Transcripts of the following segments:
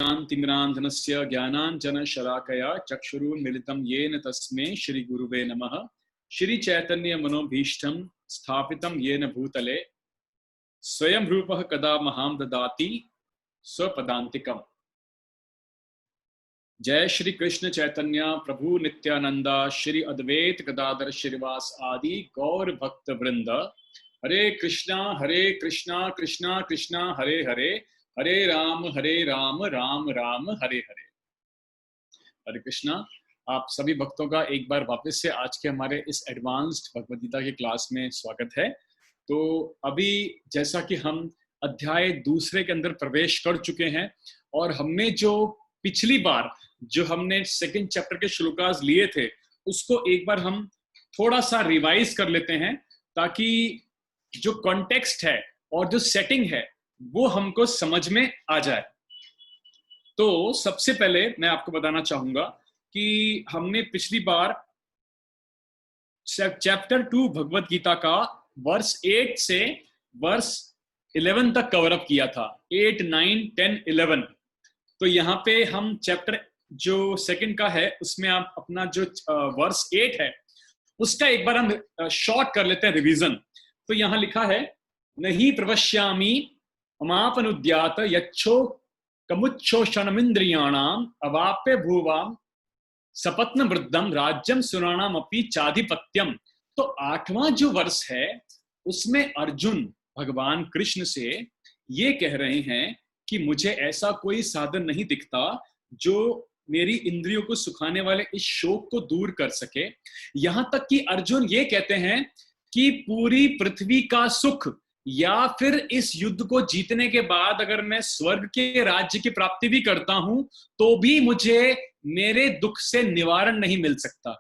ज्ञानाञ्जनस्य ज्ञानाञ्जनशलाकया चक्षुरुन्मिलितं येन तस्मै श्रीगुरुवे नमः। श्रीचैतन्यमनोभीष्टं स्थापितं येन भूतले स्वयं रूपः कदा महां ददाति स्वपदान्तिकम्। जय श्री कृष्ण चैतन्य प्रभु नित्यानंदा श्री अद्वैत गदाधर श्रीवास आदि गौर भक्त वृंद। हरे कृष्णा कृष्णा कृष्णा हरे हरे, हरे राम राम राम हरे हरे। हरे कृष्णा। आप सभी भक्तों का एक बार वापस से आज के हमारे इस एडवांस्ड भगवद गीता के क्लास में स्वागत है। तो अभी जैसा कि हम अध्याय दूसरे के अंदर प्रवेश कर चुके हैं और हमने जो पिछली बार जो हमने सेकंड चैप्टर के श्लोकास लिए थे उसको एक बार हम थोड़ा सा रिवाइज कर लेते हैं ताकि जो कॉन्टेक्स्ट है और जो सेटिंग है वो हमको समझ में आ जाए। तो सबसे पहले मैं आपको बताना चाहूंगा कि हमने पिछली बार चैप्टर 2 भगवद गीता का वर्स 8 से वर्स 11 तक कवर अप किया था। 8, 9, 10, 11। तो यहाँ पे हम चैप्टर जो सेकंड का है उसमें आप अपना जो वर्स 8 है उसका एक बार हम शॉर्ट कर लेते हैं रिवीजन। तो यहाँ लिखा है, नहीं प्रवश्यामि अमापनुद्यात यच्छो कमुच्छोषणमिन्द्रियाणाम अवाप्य भुवाम सपत्न वृद्धम राज्यम सुराणाम अपि चाधिपत्यम। तो 8वां जो वर्ष है उसमें अर्जुन भगवान कृष्ण से ये कह रहे हैं कि मुझे ऐसा कोई साधन नहीं दिखता जो मेरी इंद्रियों को सुखाने वाले इस शोक को दूर कर सके। यहां तक कि अर्जुन ये कहते हैं कि पूरी पृथ्वी का सुख या फिर इस युद्ध को जीतने के बाद अगर मैं स्वर्ग के राज्य की प्राप्ति भी करता हूं तो भी मुझे मेरे दुख से निवारण नहीं मिल सकता।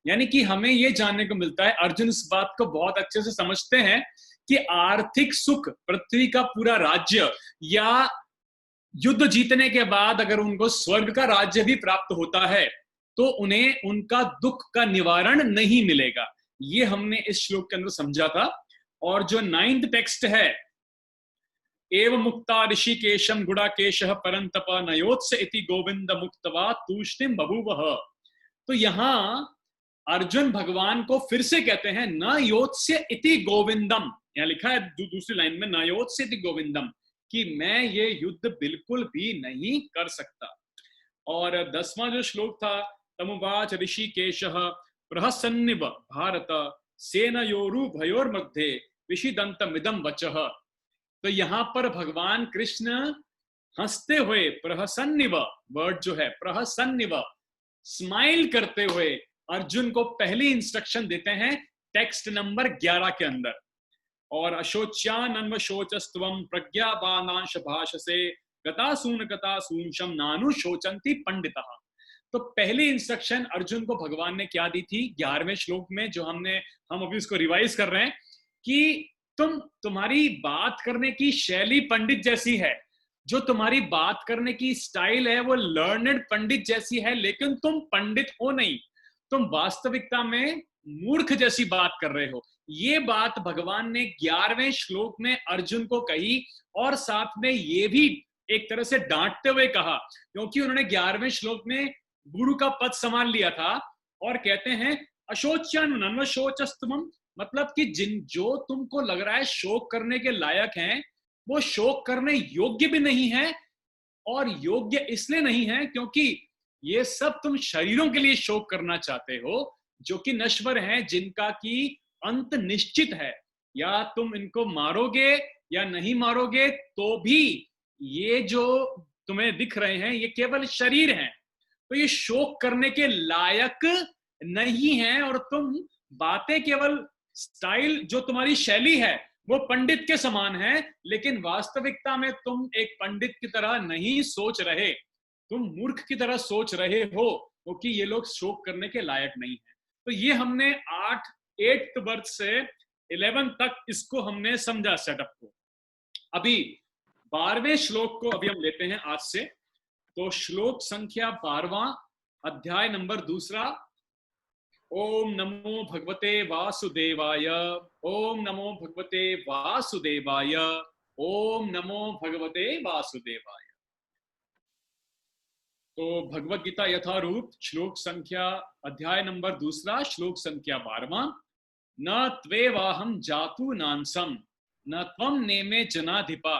यानी कि हमें यह जानने को मिलता है, अर्जुन इस बात को बहुत अच्छे से समझते हैं कि आर्थिक सुख, पृथ्वी का पूरा राज्य या युद्ध जीतने के बाद अगर उनको स्वर्ग का राज्य भी प्राप्त होता है तो उन्हें उनका दुख का निवारण नहीं मिलेगा। ये हमने इस श्लोक के अंदर समझा था। और जो 9th टेक्स्ट है, एव मुक्ता ऋषिकेशम गुड़ाकेशः परंतप नयोत्स इति गोविंद मुक्तवा तूष्णिम बभूवः। तो यहां अर्जुन भगवान को फिर से कहते हैं न योत्स्य इति गोविंदम। यहां लिखा है दूसरी लाइन में, न योत्स्य इति गोविंदम, कि मैं ये युद्ध बिल्कुल भी नहीं कर सकता। और 10वां जो श्लोक था, तमुवाच ऋषिकेशः प्रहसन्निव भारत सेनयोरुभयोर्मध्ये विषिदन्तमिदं वचः। तो यहां पर भगवान कृष्ण हंसते हुए, प्रहसन्निव वर्ड जो है प्रहसन्निव, स्माइल करते हुए अर्जुन को पहली इंस्ट्रक्शन देते हैं टेक्स्ट नंबर 11 के अंदर। और अशोच्यानन्वशोचस्त्वं प्रज्ञावानांश भाषसे गतासूनशम नानु शोचंती पंडितः। तो पहली इंस्ट्रक्शन अर्जुन को भगवान ने क्या दी थी 11वें श्लोक में, जो हम अभी इसको रिवाइज कर रहे हैं कि तुम्हारी बात करने की शैली पंडित जैसी है, जो तुम्हारी बात करने की स्टाइल है वो लर्नेड पंडित जैसी है, लेकिन तुम पंडित हो नहीं, तुम वास्तविकता में मूर्ख जैसी बात कर रहे हो। ये बात भगवान ने 11वें श्लोक में अर्जुन को कही और साथ में ये भी एक तरह से डांटते हुए कहा, क्योंकि उन्होंने 11वें श्लोक में गुरु का पद संभाल लिया था। और कहते हैं अशोच्यनन्वशोचस्तुम, मतलब कि जो तुमको लग रहा है शोक करने के लायक हैं वो शोक करने योग्य भी नहीं है। और योग्य इसलिए नहीं है क्योंकि ये सब तुम शरीरों के लिए शोक करना चाहते हो जो कि नश्वर हैं, जिनका की अंत निश्चित है। या तुम इनको मारोगे या नहीं मारोगे तो भी ये जो तुम्हें दिख रहे हैं ये केवल शरीर हैं, तो ये शोक करने के लायक नहीं है। और तुम बातें केवल स्टाइल, जो तुम्हारी शैली है वो पंडित के समान है, लेकिन वास्तविकता में तुम एक पंडित की तरह नहीं सोच रहे, तुम मूर्ख की तरह सोच रहे हो, क्योंकि ये लोग शोक करने के लायक नहीं है। तो ये हमने 8th वर्ष से 11 तक इसको हमने समझा सेटअप को। अभी 12वें श्लोक को अभी हम लेते हैं आज से। तो श्लोक संख्या 12वां, अध्याय नंबर 2। ओम नमो भगवते वासुदेवाय, ओम नमो भगवते वासुदेवाय, ओम नमो भगवते वासुदेवाय। तो भगवत गीता यथारूप श्लोक संख्या अध्याय नंबर 2 श्लोक संख्या 12। न त्वेवाहं जातु नांसम न त्वं नेमे जनाधिपा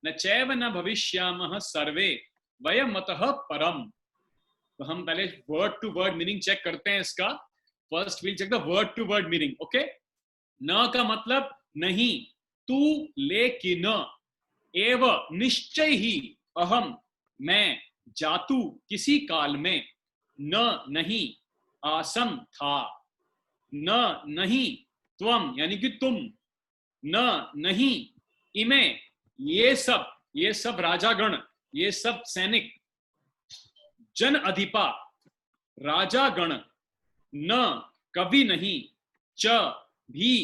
न चैव न भविष्यामः सर्वे वयमतः परम। तो हम पहले word to word meaning check करते हैं इसका। First will check the word to word meaning. Okay, न का मतलब नहीं, तू लेकिन, एव निश्चय ही, अहम मैं, जातु किसी काल में, न नहीं, आसम था, न नहीं, त्वम यानी कि तुम, न नहीं, इमे ये सब राजागण, ये सब सैनिक, जन अधिपा राजा गण, न कभी नहीं, च भी,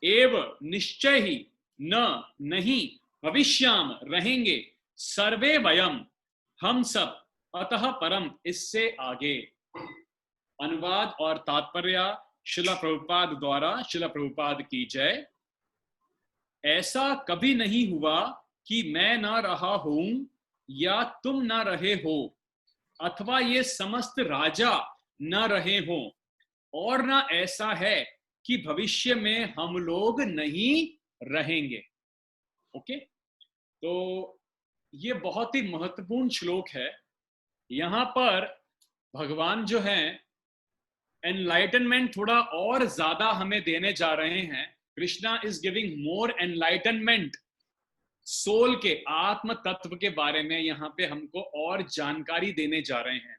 एव निश्चय ही, न नहीं, भविष्याम रहेंगे, सर्वे वयम हम सब, अतः परम इससे आगे। अनुवाद और तात्पर्य शिला प्रभुपाद द्वारा। शिला प्रभुपाद की जय। ऐसा कभी नहीं हुआ कि मैं ना रहा हूं या तुम ना रहे हो, अथवा ये समस्त राजा न रहे हों, और ना ऐसा है कि भविष्य में हम लोग नहीं रहेंगे। ओके, तो ये बहुत ही महत्वपूर्ण श्लोक है। यहां पर भगवान जो है एनलाइटनमेंट थोड़ा और ज्यादा हमें देने जा रहे हैं। Krishna is giving more enlightenment, soul के आत्म तत्व के बारे में यहाँ पे हमको और जानकारी देने जा रहे हैं।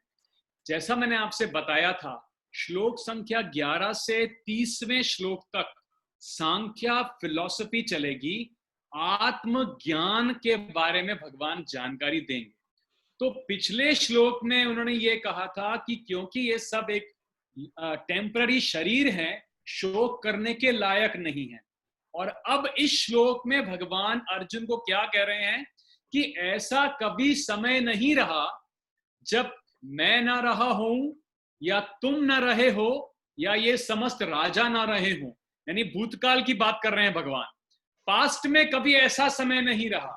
जैसा मैंने आपसे बताया था, श्लोक संख्या 11 से 30वें श्लोक तक सांख्या फिलॉसफी चलेगी। आत्म ज्ञान के बारे में भगवान जानकारी देंगे। तो पिछले श्लोक में उन्होंने ये कहा था कि क्योंकि ये सब एक टेम्पररी शरीर है, शोक करने के लायक नहीं है। और अब इस श्लोक में भगवान अर्जुन को क्या कह रहे हैं कि ऐसा कभी समय नहीं रहा जब मैं ना रहा हूं या तुम ना रहे हो या ये समस्त राजा ना रहे हो। यानी भूतकाल की बात कर रहे हैं भगवान। पास्ट में कभी ऐसा समय नहीं रहा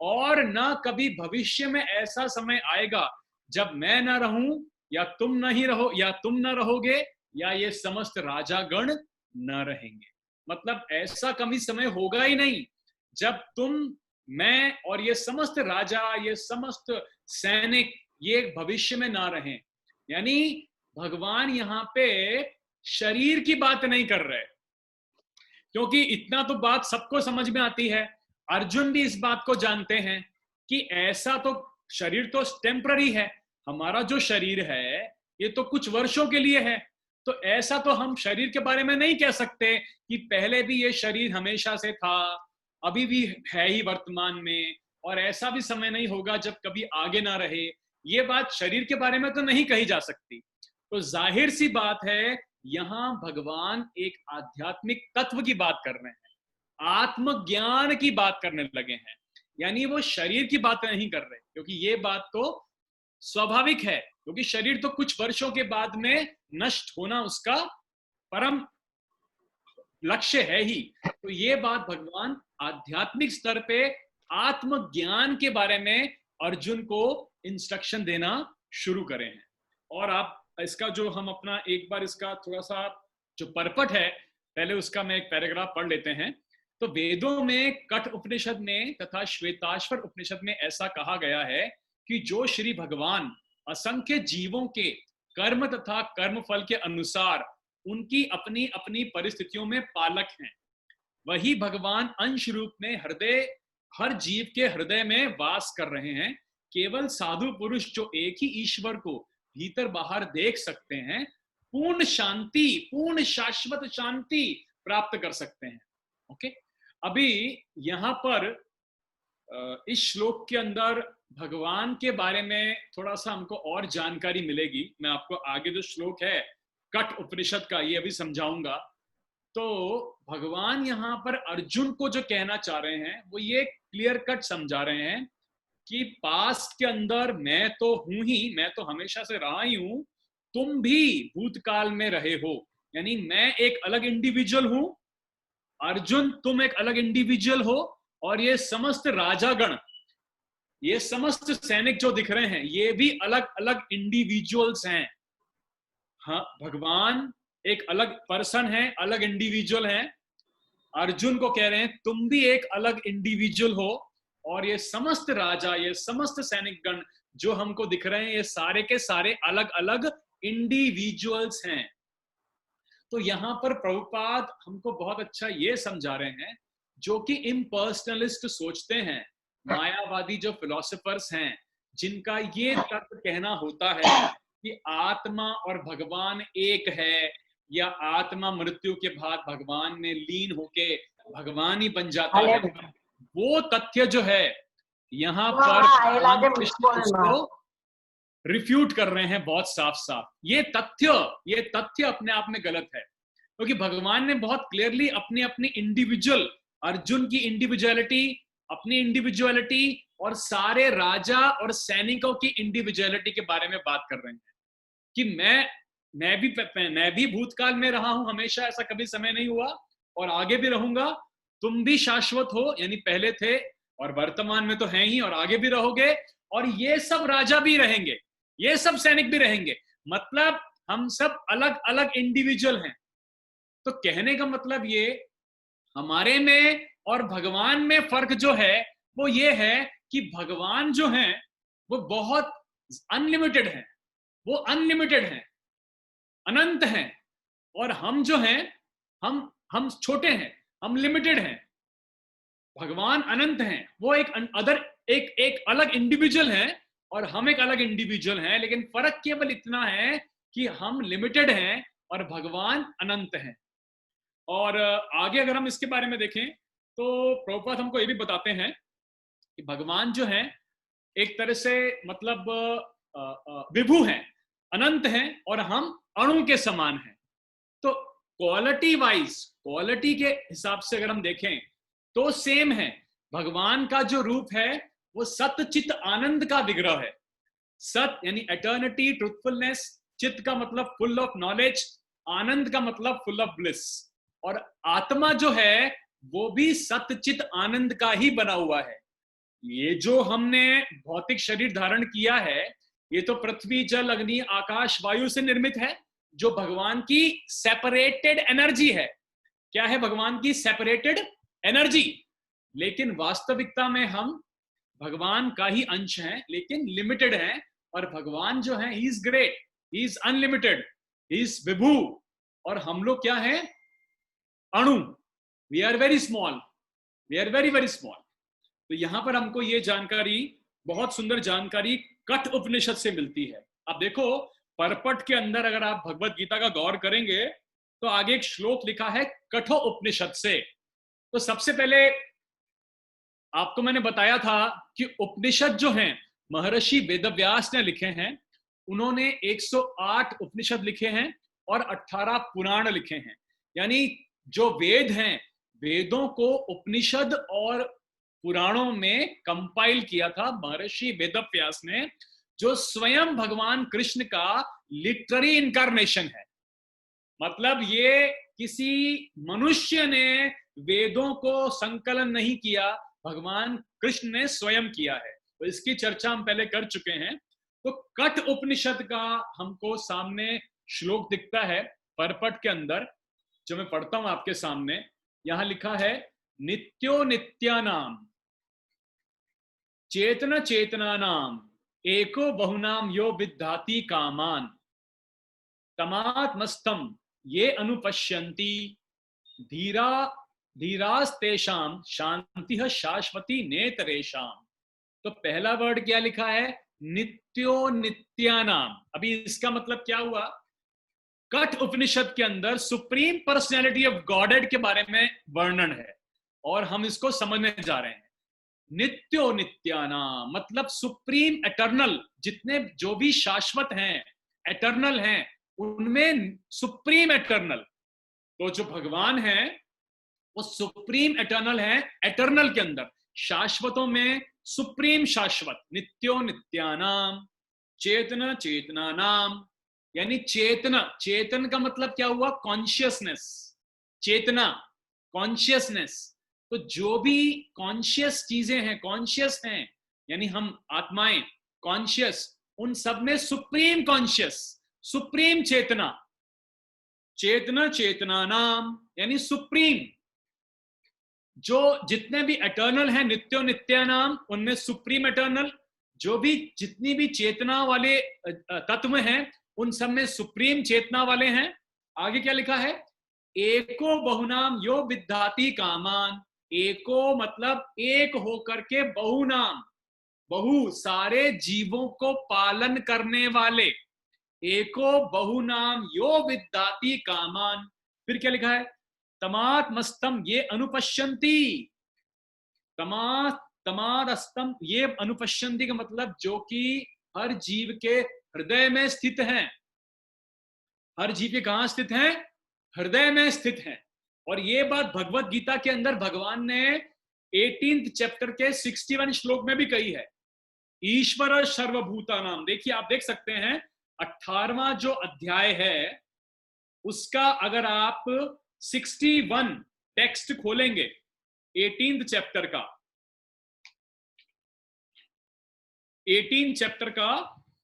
और ना कभी भविष्य में ऐसा समय आएगा जब मैं ना रहूं या तुम नहीं रहो, या तुम ना रहोगे या ये समस्त राजागण न रहेंगे। मतलब ऐसा कभी समय होगा ही नहीं जब तुम, मैं और ये समस्त राजा, ये समस्त सैनिक ये भविष्य में ना रहें। यानी भगवान यहाँ पे शरीर की बात नहीं कर रहे, क्योंकि इतना तो बात सबको समझ में आती है। अर्जुन भी इस बात को जानते हैं कि ऐसा तो शरीर तो टेम्पररी है। हमारा जो शरीर है ये तो कुछ वर्षों के लिए है। तो ऐसा तो हम शरीर के बारे में नहीं कह सकते कि पहले भी ये शरीर हमेशा से था, अभी भी है ही वर्तमान में, और ऐसा भी समय नहीं होगा जब कभी आगे ना रहे। ये बात शरीर के बारे में तो नहीं कही जा सकती। तो जाहिर सी बात है यहां भगवान एक आध्यात्मिक तत्व की बात कर रहे हैं, आत्मज्ञान की बात करने लगे हैं। यानी वो शरीर की बात नहीं कर रहे, क्योंकि ये बात तो स्वाभाविक है, क्योंकि शरीर तो कुछ वर्षों के बाद में नष्ट होना उसका परम लक्ष्य है ही। तो ये बात भगवान आध्यात्मिक स्तर पे आत्मज्ञान के बारे में अर्जुन को इंस्ट्रक्शन देना शुरू करें हैं। और आप इसका जो हम अपना एक बार इसका थोड़ा सा जो परपट है, पहले उसका मैं एक पैराग्राफ पढ़ लेते हैं। तो वेदों में कठ उपनिषद में तथा श्वेताश्वर उपनिषद में ऐसा कहा गया है कि जो श्री भगवान असंख्य जीवों के कर्म तथा कर्मफल के अनुसार उनकी अपनी अपनी परिस्थितियों में पालक हैं, वही भगवान अंश रूप में हृदय, हर जीव के हृदय में वास कर रहे हैं। केवल साधु पुरुष जो एक ही ईश्वर को भीतर बाहर देख सकते हैं, पूर्ण शांति, पूर्ण शाश्वत शांति प्राप्त कर सकते हैं। ओके, अभी यहां पर इस श्लोक के अंदर भगवान के बारे में थोड़ा सा हमको और जानकारी मिलेगी। मैं आपको आगे जो श्लोक है कठ उपनिषद का ये अभी समझाऊंगा। तो भगवान यहाँ पर अर्जुन को जो कहना चाह रहे हैं वो ये क्लियर कट समझा रहे हैं कि पास्ट के अंदर मैं तो हूं ही, मैं तो हमेशा से रहा ही हूं, तुम भी भूतकाल में रहे हो। यानी मैं एक अलग इंडिविजुअल हूं, अर्जुन तुम एक अलग इंडिविजुअल हो, और ये समस्त राजागण ये समस्त सैनिक जो दिख रहे हैं ये भी अलग अलग इंडिविजुअल्स हैं। हाँ, भगवान एक अलग पर्सन है, अलग इंडिविजुअल है। अर्जुन को कह रहे हैं तुम भी एक अलग इंडिविजुअल हो, और ये समस्त राजा, ये समस्त सैनिक गण जो हमको दिख रहे हैं ये सारे के सारे अलग अलग इंडिविजुअल्स हैं। तो यहां पर प्रभुपाद हमको बहुत अच्छा ये समझा रहे हैं, जो कि इम्पर्सनलिस्ट सोचते हैं, मायावादी जो फिलोसोफर्स हैं, जिनका ये तर्क कहना होता है कि आत्मा और भगवान एक है, या आत्मा मृत्यु के बाद भगवान में लीन होके भगवान ही बन जाता है, वो तथ्य जो है यहाँ पर भगवान कृष्ण उसको रिफ्यूट कर रहे हैं बहुत साफ साफ। ये तथ्य अपने आप में गलत है, क्योंकि भगवान ने बहुत क्लियरली अपनी अपनी इंडिविजुअल, अर्जुन की इंडिविजुअलिटी, अपनी इंडिविजुअलिटी और सारे राजा और सैनिकों की इंडिविजुअलिटी के बारे में बात कर रहे हैं कि मैं भी भूतकाल में रहा हूं, हमेशा ऐसा कभी समय नहीं हुआ और आगे भी रहूंगा। तुम भी शाश्वत हो, यानी पहले थे और वर्तमान में तो हैं ही और आगे भी रहोगे, और ये सब राजा भी रहेंगे, ये सब सैनिक भी रहेंगे। मतलब हम सब अलग अलग इंडिविजुअल हैं। तो कहने का मतलब ये, हमारे में और भगवान में फर्क जो है वो ये है कि भगवान जो हैं वो बहुत अनलिमिटेड हैं, वो अनलिमिटेड हैं, अनंत हैं, और हम जो हैं हम छोटे हैं, हम लिमिटेड हैं। भगवान अनंत हैं, वो एक अलग इंडिविजुअल हैं और हम एक अलग इंडिविजुअल हैं, लेकिन फर्क केवल इतना है कि हम लिमिटेड हैं और भगवान अनंत हैं। और आगे अगर हम इसके बारे में देखें तो प्रभुपाद हमको ये भी बताते हैं कि भगवान जो है एक तरह से मतलब विभु हैं, अनंत हैं, और हम अणु के समान हैं। तो क्वालिटी वाइज, क्वालिटी के हिसाब से अगर हम देखें तो सेम है। भगवान का जो रूप है वो सत्य चित्त आनंद का विग्रह है। सत यानी एटर्निटी, ट्रुथफुलनेस, चित्त का मतलब फुल ऑफ नॉलेज, आनंद का मतलब फुल ऑफ ब्लिस। और आत्मा जो है वो भी सत्य चित्त आनंद का ही बना हुआ है। ये जो हमने भौतिक शरीर धारण किया है ये तो पृथ्वी, जल, अग्नि, आकाश, वायु से निर्मित है, जो भगवान की सेपरेटेड एनर्जी है। क्या है भगवान की सेपरेटेड एनर्जी? लेकिन वास्तविकता में हम भगवान का ही अंश हैं, लेकिन लिमिटेड हैं। और भगवान जो है he is great, he is unlimited, he is विभु, और हम लोग क्या है? अणु। We are very small, we are very very small. तो यहां पर हमको ये जानकारी, बहुत सुंदर जानकारी कठ उपनिषद से मिलती है। अब देखो परपट के अंदर अगर आप भगवत गीता का गौर करेंगे तो आगे एक श्लोक लिखा है कठो उपनिषद से। तो सबसे पहले आपको मैंने बताया था कि उपनिषद जो हैं महर्षि वेदव्यास ने लिखे हैं। उन्होंने 108 उपनिषद लिखे हैं और 18 पुराण लिखे हैं। यानी जो वेद हैं, वेदों को उपनिषद और पुराणों में कंपाइल किया था महर्षि वेदव्यास ने, जो स्वयं भगवान कृष्ण का लिटररी इनकारनेशन है। मतलब ये किसी मनुष्य ने वेदों को संकलन नहीं किया, भगवान कृष्ण ने स्वयं किया है। तो इसकी चर्चा हम पहले कर चुके हैं। तो कठ उपनिषद का हमको सामने श्लोक दिखता है परपट के अंदर, जो मैं पढ़ता हूं आपके सामने। यहां लिखा है नित्यो नित्यानाम चेतन चेतनानाम एको बहुनाम यो विद्धाति कामान तमात्मस्तम ये अनुपश्यन्ति धीरा धीरास्तेषाम शांतिः शाश्वती नेतरेषाम। तो पहला वर्ड क्या लिखा है? नित्यो नित्यानाम। अभी इसका मतलब क्या हुआ? कठ उपनिषद के अंदर सुप्रीम पर्सनैलिटी ऑफ गॉडेड के बारे में वर्णन है और हम इसको समझने जा रहे हैं। नित्यो नित्यानाम मतलब सुप्रीम एटर्नल, जितने जो भी शाश्वत हैं, एटर्नल हैं, उनमें सुप्रीम एटर्नल। तो जो भगवान है वो सुप्रीम एटर्नल है, एटर्नल के अंदर शाश्वतों में सुप्रीम शाश्वत। नित्यो नित्यानाम चेतन चेतनानाम, यानी चेतना, चेतन का मतलब क्या हुआ? कॉन्शियसनेस, चेतना, कॉन्शियसनेस। तो जो भी कॉन्शियस चीजें हैं, कॉन्शियस हैं, यानी हम आत्माएं, कॉन्शियस, उन सब में सुप्रीम कॉन्शियस, सुप्रीम चेतना, चेतना चेतना नाम यानी सुप्रीम, जो जितने भी एटर्नल हैं नित्यो नित्या नाम, उनमें सुप्रीम एटर्नल, जो भी जितनी भी चेतना वाले तत्व हैं उन सब में सुप्रीम चेतना वाले हैं। आगे क्या लिखा है, एको बहुनाम यो विद्धाति कामान, एको मतलब एक होकर के, बहुनाम बहु सारे जीवों को पालन करने वाले, एको बहुनाम यो विद्धाति कामान। फिर क्या लिखा है, तमात्मस्तम ये अनुपश्यन्ति, तमादस्तम ये अनुपश्यन्ति का मतलब जो कि हर जीव के हृदय में स्थित हैं, हर जीव के कहां स्थित हैं, हृदय में स्थित हैं। और ये बात भगवत गीता के अंदर भगवान ने 18th चैप्टर के 61 श्लोक में भी कही है, ईश्वर सर्वभूता नाम। देखिए आप देख सकते हैं 18वां जो अध्याय है उसका अगर आप 61 टेक्स्ट खोलेंगे 18th चैप्टर का, 18 चैप्टर का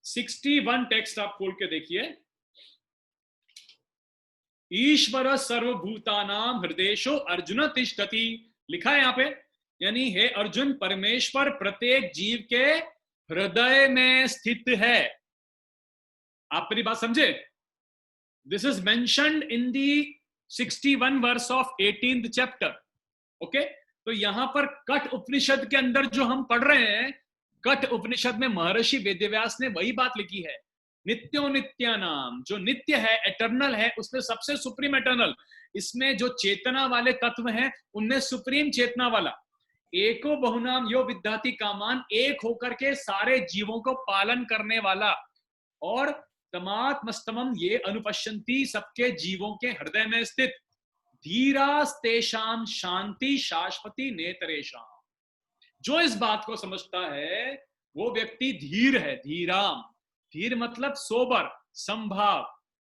61 टेक्स्ट आप खोल के देखिए, ईश्वर सर्वभूतानां हृदयेषु अर्जुन तिष्ठति, लिखा है यहां पे, यानी हे अर्जुन परमेश्वर प्रत्येक जीव के हृदय में स्थित है। आप मेरी बात समझे, this is mentioned in the 61 verse of 18th chapter. Okay, तो यहां पर कठ उपनिषद के अंदर जो हम पढ़ रहे हैं, कठ उपनिषद में महर्षि वेदव्यास ने वही बात लिखी है, नित्यो नित्या नाम, जो नित्य है, एटर्नल है, उसमें सबसे सुप्रीम एटर्नल, इसमें जो चेतना वाले तत्व हैं उनमें सुप्रीम चेतना वाला, एको बहुनाम यो विद्याति कामान, एक होकर के सारे जीवों को पालन करने वाला, और तमात्मस्तमम ये अनुपश्यन्ति, सबके जीवों के हृदय में स्थित, धीरास्तेषां शांति शाश्वती नेतरेषां, जो इस बात को समझता है वो व्यक्ति धीर है। धीराम, धीर मतलब सोबर, संभाव,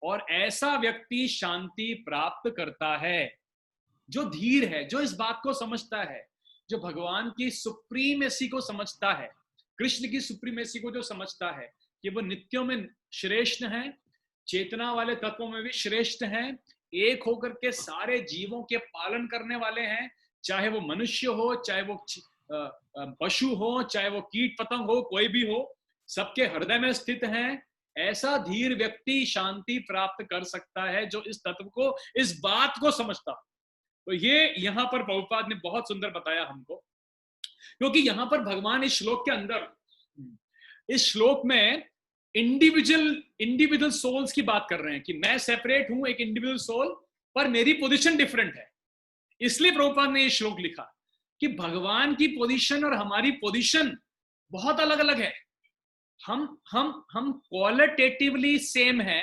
और ऐसा व्यक्ति शांति प्राप्त करता है। जो धीर है, जो इस बात को समझता है, जो भगवान की सुप्रीमेसी को समझता है, कृष्ण की सुप्रीमेसी को जो समझता है कि वो नित्यों में श्रेष्ठ हैं, चेतना वाले तत्वों में भी श्रेष्ठ हैं, एक होकर के सारे जीवों के पालन करने वाले हैं, चाहे वो मनुष्य हो, चाहे वो पशु हो, चाहे वो कीट पतंग हो, कोई भी हो, सबके हृदय में स्थित हैं, ऐसा धीर व्यक्ति शांति प्राप्त कर सकता है जो इस तत्व को, इस बात को समझता। तो ये यहां पर प्रभुपाद ने बहुत सुंदर बताया हमको, क्योंकि यहां पर भगवान इस श्लोक के अंदर, इस श्लोक में इंडिविजुअल सोल्स की बात कर रहे हैं कि मैं सेपरेट हूं, एक इंडिविजुअल सोल, पर मेरी पोजीशन डिफरेंट है। इसलिए प्रभुपाद ने ये श्लोक लिखा कि भगवान की पोजीशन और हमारी पोजीशन बहुत अलग अलग है। हम क्वालिटेटिवली सेम है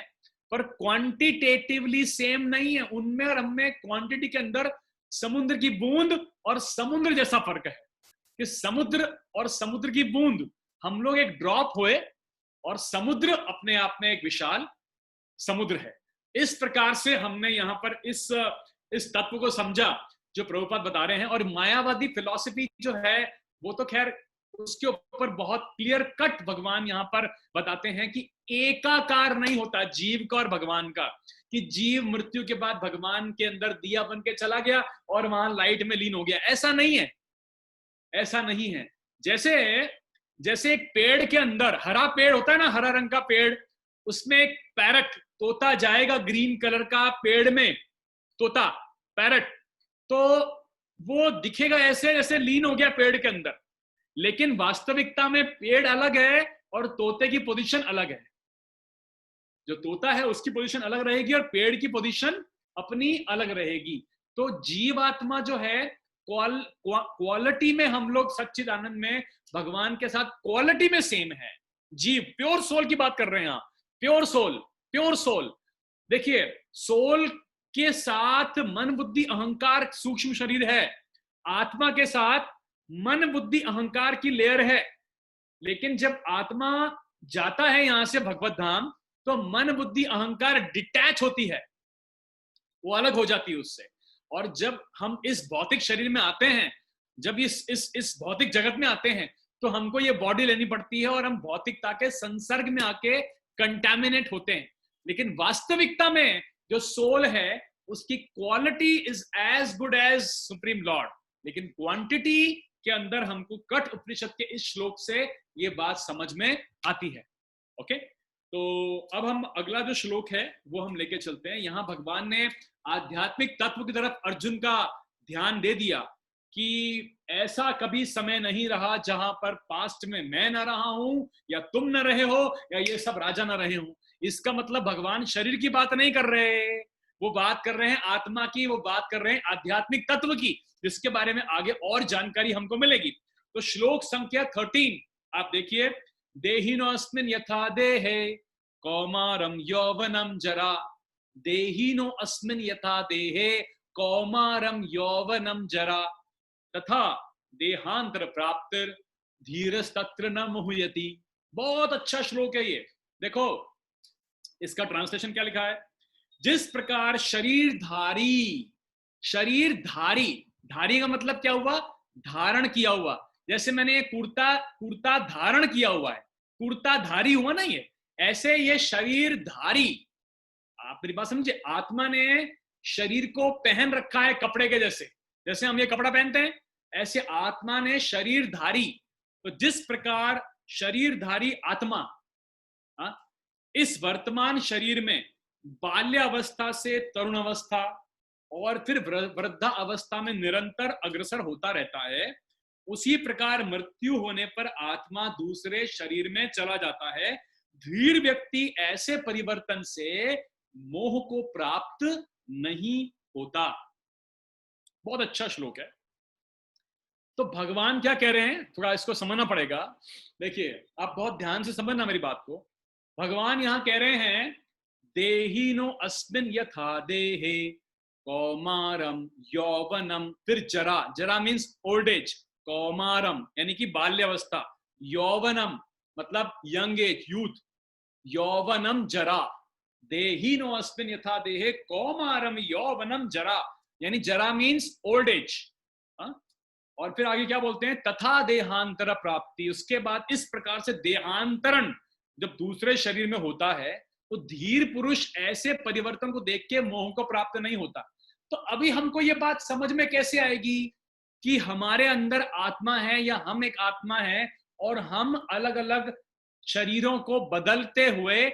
पर क्वांटिटेटिवली सेम नहीं है। उनमें और हमें क्वांटिटी के अंदर समुद्र की बूंद और समुद्र जैसा फर्क है कि समुद्र और समुद्र की बूंद, हम लोग एक ड्रॉप हुए और समुद्र अपने आप में एक विशाल समुद्र है। इस प्रकार से हमने यहां पर इस तत्व को समझा जो प्रभुपाद बता रहे हैं। और मायावादी फिलॉसफी जो है वो तो खैर उसके ऊपर बहुत क्लियर कट भगवान यहां पर बताते हैं कि एकाकार नहीं होता जीव का और भगवान का, कि जीव मृत्यु के बाद भगवान के अंदर दिया बन के चला गया और वहां लाइट में लीन हो गया। ऐसा नहीं है, ऐसा नहीं है। जैसे एक पेड़ के अंदर, हरा पेड़ होता है ना, हरा रंग का पेड़, उसमें एक पैरट, तोता जाएगा ग्रीन कलर का पेड़ में, तोता पैरट, तो वो दिखेगा ऐसे जैसे लीन हो गया पेड़ के अंदर, लेकिन वास्तविकता में पेड़ अलग है और तोते की पोजीशन अलग है। जो तोता है उसकी पोजीशन अलग रहेगी और पेड़ की पोजीशन अपनी अलग रहेगी। तो जीवात्मा जो है क्वालिटी में हम लोग सच्चिदानंद में भगवान के साथ क्वालिटी में सेम है। जीव प्योर सोल की बात कर रहे हैं आप, प्योर सोल, प्योर सोल। देखिए सोल के साथ मन बुद्धि अहंकार सूक्ष्म शरीर है, आत्मा के साथ मन बुद्धि अहंकार की लेयर है, लेकिन जब आत्मा जाता है यहां से भगवत धाम तो मन बुद्धि अहंकार डिटैच होती है, वो अलग हो जाती है उससे। और जब हम इस भौतिक शरीर में आते हैं, जब इस भौतिक जगत में आते हैं, तो हमको ये बॉडी लेनी पड़ती है और हम भौतिकता के संसर्ग में आके कंटेमिनेट होते हैं। लेकिन वास्तविकता में जो सोल है उसकी quality is as good as supreme lord, लेकिन क्वांटिटी के अंदर हमको कठ उपनिषद के इस श्लोक से ये बात समझ में आती है। ओके, तो अब हम अगला जो श्लोक है वो हम लेके चलते हैं। यहां भगवान ने आध्यात्मिक तत्व की तरफ अर्जुन का ध्यान दे दिया कि ऐसा कभी समय नहीं रहा जहां पर पास्ट में मैं न रहा हूं या तुम न रहे हो या ये सब राजा न रहे हो। इसका मतलब भगवान शरीर की बात नहीं कर रहे, वो बात कर रहे हैं आत्मा की, वो बात कर रहे हैं आध्यात्मिक तत्व की, जिसके बारे में आगे और जानकारी हमको मिलेगी। तो श्लोक संख्या 13 आप देखिए, देहिनोऽस्मिन् यथा देहे कौमारम यौवनम जरा, देहिनो अस्मिन् यथा देहे कौमारम यौवनम जरा, तथा देहांतर प्राप्तिर धीरस्तत्र न मुह्यति। बहुत अच्छा श्लोक है ये। देखो इसका ट्रांसलेशन क्या लिखा है, जिस प्रकार शरीरधारी, शरीरधारी, धारी का मतलब क्या हुआ, धारण किया हुआ, जैसे मैंने कुर्ता धारण किया हुआ है, कुर्ता धारी हुआ ना ये, ऐसे ये शरीरधारी, आप मेरी बात समझे, आत्मा ने शरीर को पहन रखा है कपड़े के जैसे, जैसे हम ये कपड़ा पहनते हैं ऐसे आत्मा ने शरीरधारी। तो जिस प्रकार शरीरधारी आत्मा इस वर्तमान शरीर में बाल्य अवस्था से तरुण अवस्था और फिर वृद्धा अवस्था में निरंतर अग्रसर होता रहता है, उसी प्रकार मृत्यु होने पर आत्मा दूसरे शरीर में चला जाता है। धीर व्यक्ति ऐसे परिवर्तन से मोह को प्राप्त नहीं होता। बहुत अच्छा श्लोक है। तो भगवान क्या कह रहे हैं, थोड़ा इसको समझना पड़ेगा। देखिए आप बहुत ध्यान से समझना मेरी बात को। भगवान यहां कह रहे हैं देहिनो अस्मिन् यथा देहे कौमारम यौवनम, फिर जरा, जरा मीन्स ओल्ड एज, कौमारम यानी कि बाल्यावस्था, यौवनम मतलब यंग एज, यूथ, यौवनम जरा, देहिनो अस्मिन् यथा देहे कौमारम यौवनम जरा, यानी जरा मीन्स ओल्ड एज। और फिर आगे क्या बोलते हैं, तथा देहांतर प्राप्ति, उसके बाद इस प्रकार से देहांतरण जब दूसरे शरीर में होता है तो धीर पुरुष ऐसे परिवर्तन को देख के मोह को प्राप्त नहीं होता। तो अभी हमको ये बात समझ में कैसे आएगी कि हमारे अंदर आत्मा है या हम एक आत्मा है और हम अलग अलग शरीरों को बदलते हुए,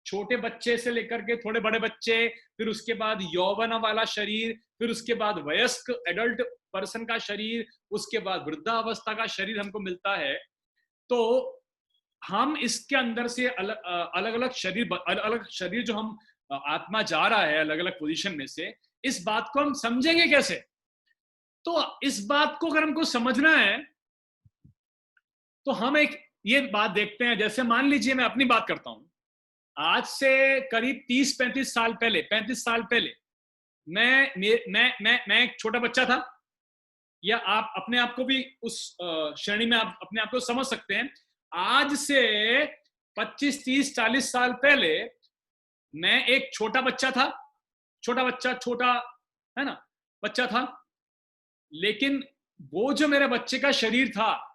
छोटे बच्चे से लेकर के थोड़े बड़े बच्चे, फिर उसके बाद यौवन वाला शरीर, फिर उसके बाद वयस्क एडल्ट पर्सन का शरीर, उसके बाद वृद्धावस्था का शरीर हमको मिलता है। तो हम इसके अंदर से अलग अलग शरीर जो हम आत्मा जा रहा है अलग अलग पोजीशन में से, इस बात को हम समझेंगे कैसे? तो इस बात को अगर हमको समझना है तो हम एक ये बात देखते हैं। जैसे मान लीजिए मैं अपनी बात करता हूं, आज से करीब 30-35 साल पहले, 35 साल पहले मैं एक छोटा बच्चा था, या आप अपने आप को भी उस श्रेणी में आप अपने आप को समझ सकते हैं। आज से 25, 30, 40 साल पहले मैं एक छोटा बच्चा था, छोटा है ना बच्चा था, लेकिन वो जो मेरे बच्चे का शरीर था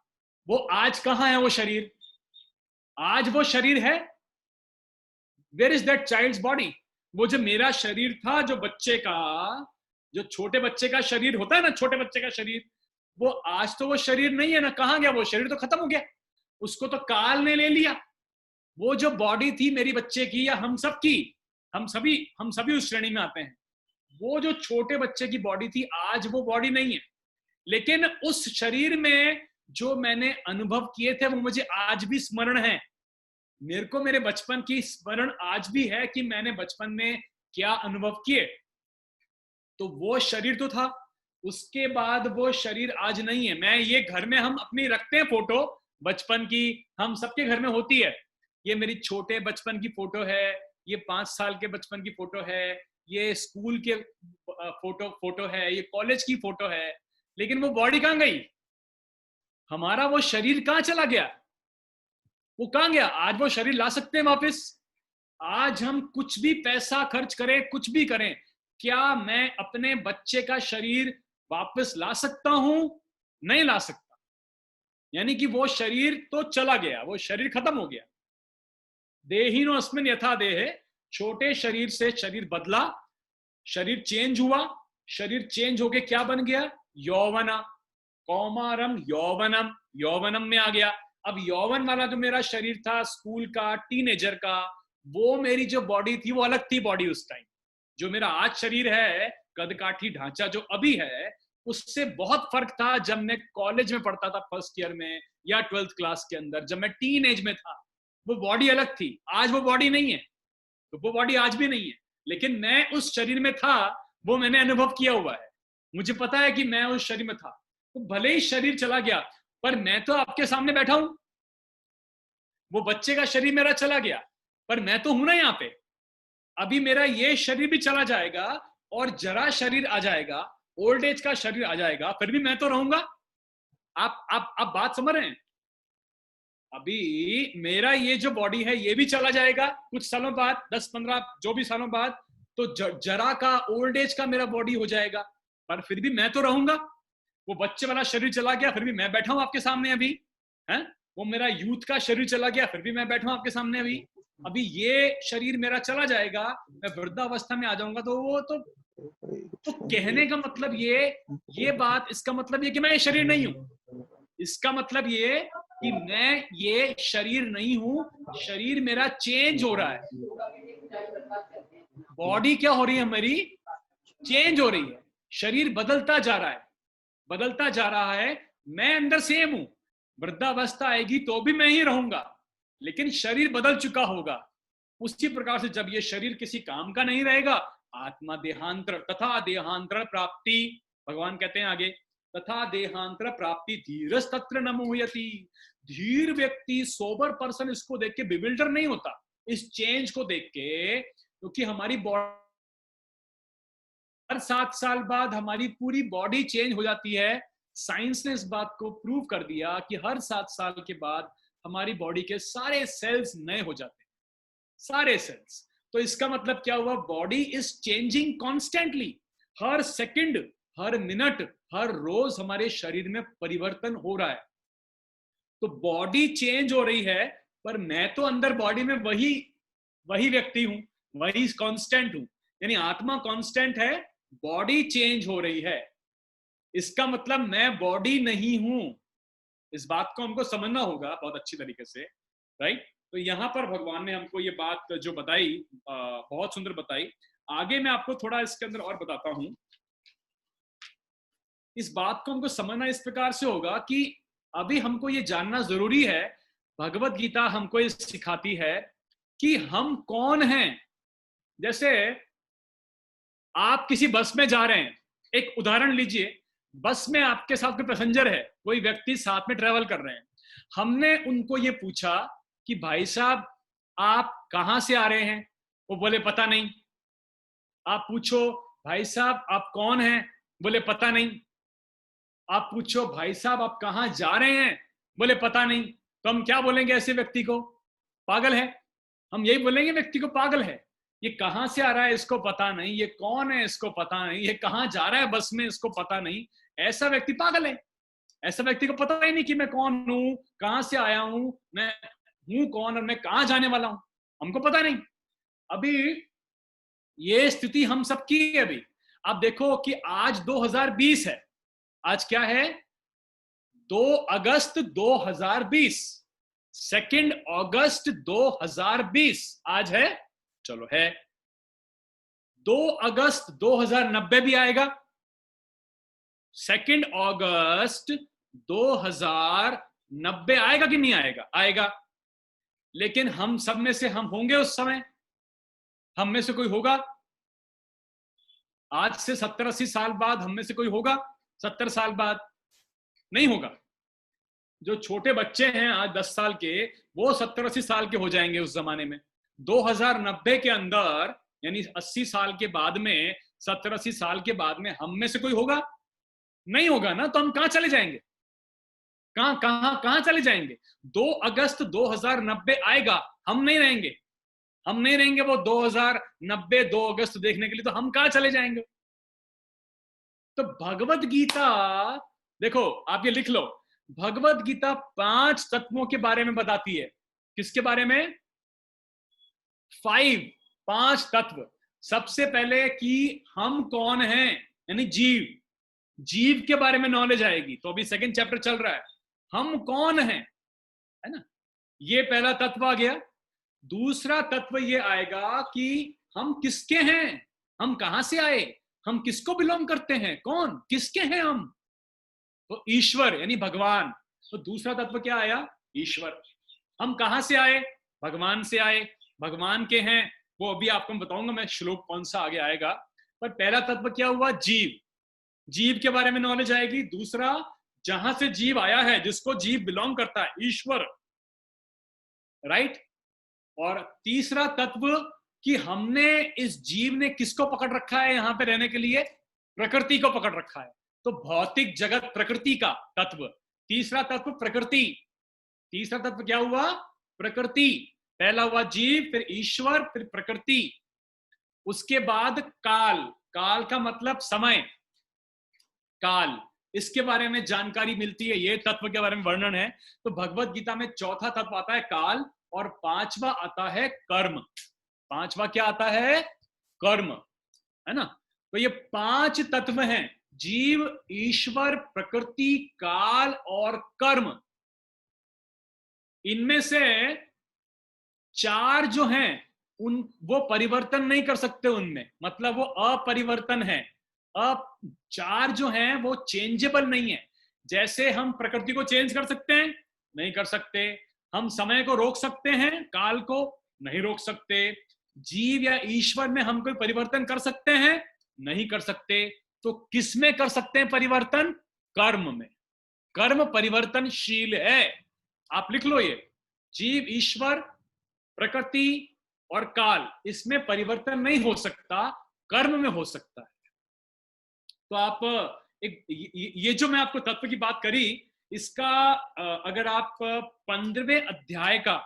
वो आज कहां है? वो शरीर आज वो शरीर है, where is that child's body? वो जो मेरा शरीर था, जो बच्चे का, जो छोटे बच्चे का शरीर होता है ना, छोटे बच्चे का शरीर, वो आज तो वो शरीर नहीं है ना। कहां गया वो शरीर? तो खत्म हो गया, उसको तो काल ने ले लिया। वो जो बॉडी थी मेरी बच्चे की या हम सब की, हम सभी उस श्रेणी में आते हैं। वो जो छोटे बच्चे की बॉडी थी आज वो बॉडी नहीं है, लेकिन उस शरीर में जो मैंने अनुभव किए थे वो मुझे आज भी स्मरण है। मेरे को मेरे बचपन की स्मरण आज भी है कि मैंने बचपन में क्या अनुभव किए। तो वो शरीर तो था, उसके बाद वो शरीर आज नहीं है। मैं ये घर में हम अपनी रखते हैं फोटो बचपन की, हम सबके घर में होती है। ये मेरी छोटे बचपन की फोटो है, ये 5 साल के बचपन की फोटो है, ये स्कूल के फोटो है, ये कॉलेज की फोटो है। लेकिन वो बॉडी कहां गई? हमारा वो शरीर कहां चला गया? वो कहां गया? आज वो शरीर ला सकते हैं वापस? आज हम कुछ भी पैसा खर्च करें, कुछ भी करें, क्या मैं अपने बच्चे का शरीर वापस ला सकता हूं? नहीं ला सकता। यानी कि वो शरीर तो चला गया, वो शरीर खत्म हो गया। देहिनो अस्मिन यथा देहे, छोटे शरीर से शरीर बदला, शरीर चेंज हुआ, शरीर चेंज होके क्या बन गया? यौवना, कौमारम यौवनम, यौवनम में आ गया। अब यौवन वाला जो मेरा शरीर था स्कूल का, टीनेजर का, वो मेरी जो बॉडी थी वो अलग थी बॉडी उस टाइम। जो मेरा आज शरीर है, कदकाठी ढांचा जो अभी है, उससे बहुत फर्क था जब मैं कॉलेज में पढ़ता था, फर्स्ट ईयर में या 12th क्लास के अंदर, जब मैं टीन एज में था। वो बॉडी अलग थी, आज वो बॉडी नहीं है, तो वो बॉडी आज भी नहीं है, लेकिन मैं उस शरीर में था, वो मैंने अनुभव किया हुआ है, मुझे पता है कि मैं उस शरीर में था। तो भले ही शरीर चला गया, पर मैं तो आपके सामने बैठा हूं। वो बच्चे का शरीर मेरा चला गया, पर मैं तो हूं ना यहाँ पे। अभी मेरा ये शरीर भी चला जाएगा और जरा शरीर आ जाएगा, ओल्ड एज का शरीर आ जाएगा, फिर भी मैं तो रहूंगा। आप बात समझ रहे हैं? अभी मेरा ये जो बॉडी है ये भी चला जाएगा कुछ सालों बाद, 10-15 जो भी सालों बाद, तो जरा का, ओल्ड एज का मेरा बॉडी हो जाएगा, पर फिर भी मैं तो रहूंगा। वो बच्चे वाला शरीर चला गया, फिर भी मैं बैठा हूं आपके सामने अभी, है? वो मेरा यूथ का शरीर चला गया, फिर भी मैं बैठा हूं आपके सामने अभी। अभी ये शरीर मेरा चला जाएगा, मैं वृद्धावस्था में आ जाऊंगा, तो वो तो कहने का मतलब ये बात, इसका मतलब ये कि मैं ये शरीर नहीं हूं। इसका मतलब ये कि मैं ये शरीर नहीं हूं, शरीर मेरा चेंज हो रहा है। बॉडी क्या हो रही है मेरी? चेंज हो रही है, शरीर बदलता जा रहा है, बदलता जा रहा है। मैं अंदर सेम हूं, वृद्धावस्था आएगी तो भी मैं ही रहूंगा, लेकिन शरीर बदल चुका होगा। उसी प्रकार से जब ये शरीर किसी काम का नहीं रहेगा, आत्मा देहांतर, तथा देहांतर प्राप्ति, भगवान कहते हैं आगे, तथा देहांतर प्राप्ति धीरस तत्र न मोहयति। धीर व्यक्ति, सोबर पर्सन इसको देख के बिविल्डर नहीं होता, इस चेंज को देख के, क्योंकि हमारी बॉडी हर 7 साल बाद हमारी पूरी बॉडी चेंज हो जाती है। साइंस ने इस बात को प्रूव कर दिया कि हर 7 साल के बाद हमारी बॉडी के सारे सेल्स नए हो जाते हैं, सारे सेल्स। तो इसका मतलब क्या हुआ? बॉडी इज चेंजिंग कॉन्स्टेंटली, हर सेकंड, हर मिनट, हर रोज हमारे शरीर में परिवर्तन हो रहा है। तो बॉडी चेंज हो रही है, पर मैं तो अंदर बॉडी में वही व्यक्ति हूं, वही कांस्टेंट हूं। यानी आत्मा कांस्टेंट है, बॉडी चेंज हो रही है। इसका मतलब मैं बॉडी नहीं हूं। इस बात को हमको समझना होगा बहुत अच्छी तरीके से, राइट? तो यहां पर भगवान ने हमको ये बात जो बताई, बहुत सुंदर बताई। आगे मैं आपको थोड़ा इसके अंदर और बताता हूं। इस बात को हमको समझना इस प्रकार से होगा कि अभी हमको ये जानना जरूरी है, भगवत गीता हमको ये सिखाती है कि हम कौन हैं। जैसे आप किसी बस में जा रहे हैं, एक उदाहरण लीजिए, बस में आपके साथ कोई पैसेंजर है, कोई व्यक्ति साथ में ट्रेवल कर रहे हैं। हमने उनको ये पूछा कि भाई साहब आप कहां से आ रहे हैं? वो बोले पता नहीं। आप पूछो भाई साहब आप कौन हैं? बोले पता नहीं। आप पूछो भाई साहब आप कहां जा रहे हैं? बोले पता नहीं। तो हम क्या बोलेंगे ऐसे व्यक्ति को? पागल है। हम यही बोलेंगे व्यक्ति को पागल है। ये कहां से आ रहा है इसको पता नहीं, ये कौन है इसको पता नहीं, ये कहां जा रहा है बस में इसको पता नहीं। ऐसा व्यक्ति पागल है। ऐसा व्यक्ति को पता ही नहीं कि मैं कौन हूं, कहां से आया हूं, मैं हूं कौन और मैं कहां जाने वाला हूं, हमको पता नहीं। अभी ये स्थिति हम सबकी है। अभी आप देखो कि आज 2020 है। आज क्या है? 2 अगस्त 2020, 2 अगस्त 2020 आज है। चलो है। 2 अगस्त 2090 भी आएगा। 2 अगस्त 2090 आएगा कि नहीं आएगा? आएगा। लेकिन हम सब में से हम होंगे उस समय? हम में से कोई होगा? आज से 70-80 साल बाद हम में से कोई होगा? 70 साल बाद नहीं होगा। जो छोटे बच्चे हैं आज 10 साल के, वो 70-80 साल के हो जाएंगे उस जमाने में। 2090 के अंदर, यानी 80 साल के बाद में, 70-80 साल के बाद में हम में से कोई होगा? नहीं होगा ना। तो हम कहां चले जाएंगे? कहां चले जाएंगे? 2 अगस्त 2090 आएगा, हम नहीं रहेंगे। हम नहीं रहेंगे वो 2090 2 अगस्त देखने के लिए, तो हम कहां चले जाएंगे? तो भगवत गीता देखो, आप ये लिख लो, भगवत गीता 5 तत्वों के बारे में बताती है। किसके बारे में? 5 तत्व। सबसे पहले कि हम कौन हैं, यानी जीव, जीव के बारे में नॉलेज आएगी। तो अभी सेकंड चैप्टर चल रहा है, हम कौन हैं, है ना, ये पहला तत्व आ गया। दूसरा तत्व ये आएगा कि हम किसके हैं, हम कहां से आए, हम किसको बिलोंग करते हैं, कौन किसके हैं हम, तो ईश्वर यानी भगवान। तो दूसरा तत्व क्या आया? ईश्वर। हम कहां से आए? भगवान से आए, भगवान के हैं, वो अभी आपको मैं बताऊंगा, मैं श्लोक कौन सा आगे आएगा। पर पहला तत्व क्या हुआ? जीव, जीव के बारे में नॉलेज आएगी। दूसरा, जहां से जीव आया है, जिसको जीव बिलोंग करता है, ईश्वर, राइट। और तीसरा तत्व कि हमने, इस जीव ने किसको पकड़ रखा है यहां पे रहने के लिए? प्रकृति को पकड़ रखा है। तो भौतिक जगत प्रकृति का तत्व। तीसरा तत्व प्रकृति। तीसरा तत्व क्या हुआ? प्रकृति। पहला हुआ जीव, फिर ईश्वर, फिर प्रकृति। उसके बाद काल, काल का मतलब समय, काल, इसके बारे में जानकारी मिलती है, ये तत्व के बारे में वर्णन है। तो भगवत गीता में चौथा तत्व आता है काल, और पांचवा आता है कर्म। पांचवा क्या आता है? कर्म, है ना। तो ये 5 तत्व हैं, जीव, ईश्वर, प्रकृति, काल और कर्म। इनमें से 4 जो हैं उन, वो परिवर्तन नहीं कर सकते उनमें, मतलब वो अपरिवर्तन है। अब 4 जो हैं वो चेंजेबल नहीं है। जैसे हम प्रकृति को चेंज कर सकते हैं, नहीं कर सकते। हम समय को रोक सकते हैं, काल को नहीं रोक सकते। जीव या ईश्वर में हम कोई परिवर्तन कर सकते हैं, नहीं कर सकते। तो किस में कर सकते हैं परिवर्तन? कर्म में। कर्म परिवर्तनशील है, आप लिख लो ये। जीव, ईश्वर, प्रकृति और काल, इसमें परिवर्तन नहीं हो सकता, कर्म में हो सकता है। तो आप एक, ये जो मैं आपको तत्व की बात करी, इसका अगर आप 15वें अध्याय का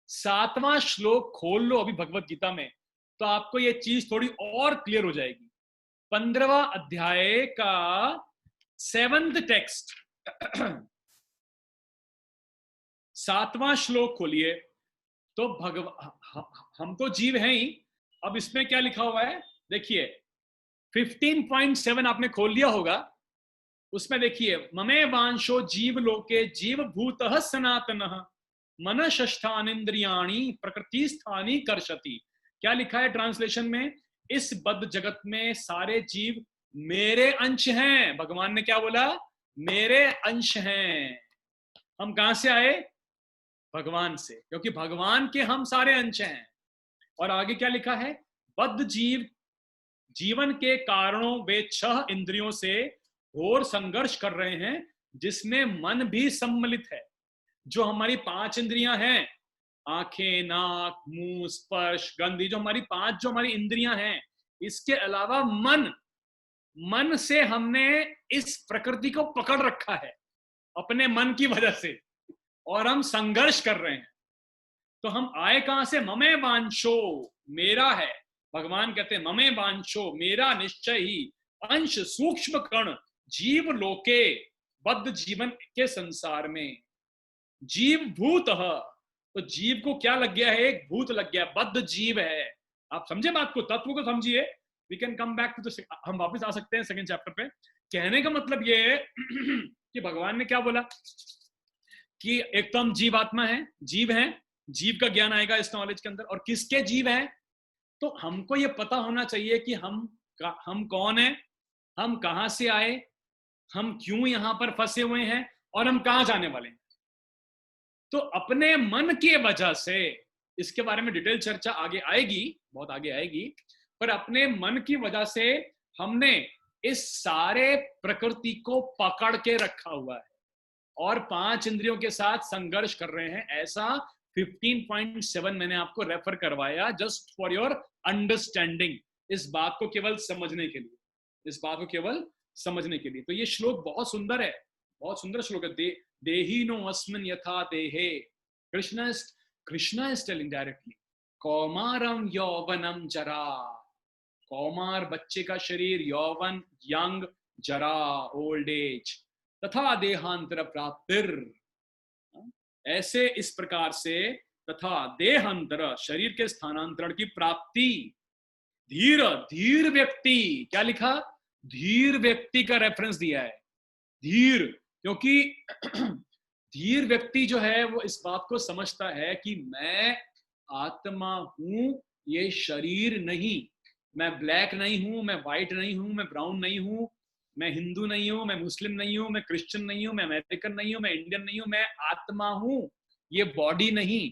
7वां श्लोक खोल लो अभी भगवत गीता में, तो आपको ये चीज थोड़ी और क्लियर हो जाएगी। 15वां अध्याय का 7th टेक्स्ट, 7वां श्लोक खोलिए। तो हम तो जीव हैं ही। अब इसमें क्या लिखा हुआ है देखिए, 15.7 आपने खोल लिया होगा। उसमें देखिए, ममे वांशो जीव लोके जीव भूतः सनातनः मनःष्ठानींद्रियाणि प्रकृति स्थानी कर्षति। क्या लिखा है ट्रांसलेशन में? इस बद्ध जगत में सारे जीव मेरे अंश हैं। भगवान ने क्या बोला? मेरे अंश हैं। हम कहां से आए? भगवान से, क्योंकि भगवान के हम सारे अंश हैं। और आगे क्या लिखा है? बद्ध जीव जीवन के कारणों वे 6 इंद्रियों से घोर संघर्ष कर रहे हैं, जिसमें मन भी सम्मिलित है। जो हमारी 5 इंद्रियां हैं, आंखें, नाक, मुंह, स्पर्श, गंध, जो हमारी 5 जो हमारी इंद्रियां हैं, इसके अलावा मन, मन से हमने इस प्रकृति को पकड़ रखा है अपने मन की वजह से, और हम संघर्ष कर रहे हैं। तो हम आए कहां से? ममे वांशो, मेरा है। भगवान कहते हैं ममे वांशो, मेरा निश्चय ही अंश सूक्ष्म कण जीव लोके, बद्ध जीवन के संसार में। जीव भूत, तो जीव को क्या लग गया है? एक भूत लग गया, बद्ध जीव है। आप समझे बात को, तत्व को समझिए। We can come back to, हम वापस आ सकते हैं सेकंड चैप्टर पे। कहने का मतलब ये है कि भगवान ने क्या बोला कि एक तो हम जीवात्मा है, जीव है, जीव का ज्ञान आएगा इस नॉलेज के अंदर। और किसके जीव है? तो हमको ये पता होना चाहिए कि हम कौन है, हम कहां से आए, हम क्यों यहां पर फंसे हुए हैं, और हम कहां जाने वाले हैं। तो अपने मन की वजह से, इसके बारे में डिटेल चर्चा आगे आएगी, बहुत आगे आएगी, पर अपने मन की वजह से हमने इस सारे प्रकृति को पकड़ के रखा हुआ है और 5 इंद्रियों के साथ संघर्ष कर रहे हैं। ऐसा 15.7 मैंने आपको रेफर करवाया, जस्ट फॉर योर अंडरस्टैंडिंग, इस बात को केवल समझने के लिए, इस बात को केवल समझने के लिए। तो ये श्लोक बहुत सुंदर है, बहुत सुंदर श्लोक है। देहीनो अस्मिन् यथा देहे, कृष्ण इज टेलिंग डायरेक्टली, कौमारम यौवनम जरा, कौमार बच्चे का शरीर, यौवन यंग, जरा ओल्ड एज। तथा देहांतर प्राप्तिर, ऐसे इस प्रकार से, तथा देहांतर शरीर के स्थानांतरण की प्राप्ति, धीर धीर व्यक्ति, क्या लिखा, धीर व्यक्ति का रेफरेंस दिया है, धीर, क्योंकि धीर व्यक्ति जो है वो इस बात को समझता है कि मैं आत्मा हूं, ये शरीर नहीं, मैं ब्लैक नहीं हूं, मैं व्हाइट नहीं हूं, मैं ब्राउन नहीं हूं, मैं हिंदू नहीं हूं, मैं मुस्लिम नहीं हूं, मैं क्रिश्चियन नहीं हूं, मैं अमेरिकन नहीं हूं, मैं इंडियन नहीं हूं, मैं आत्मा हूं, ये बॉडी नहीं।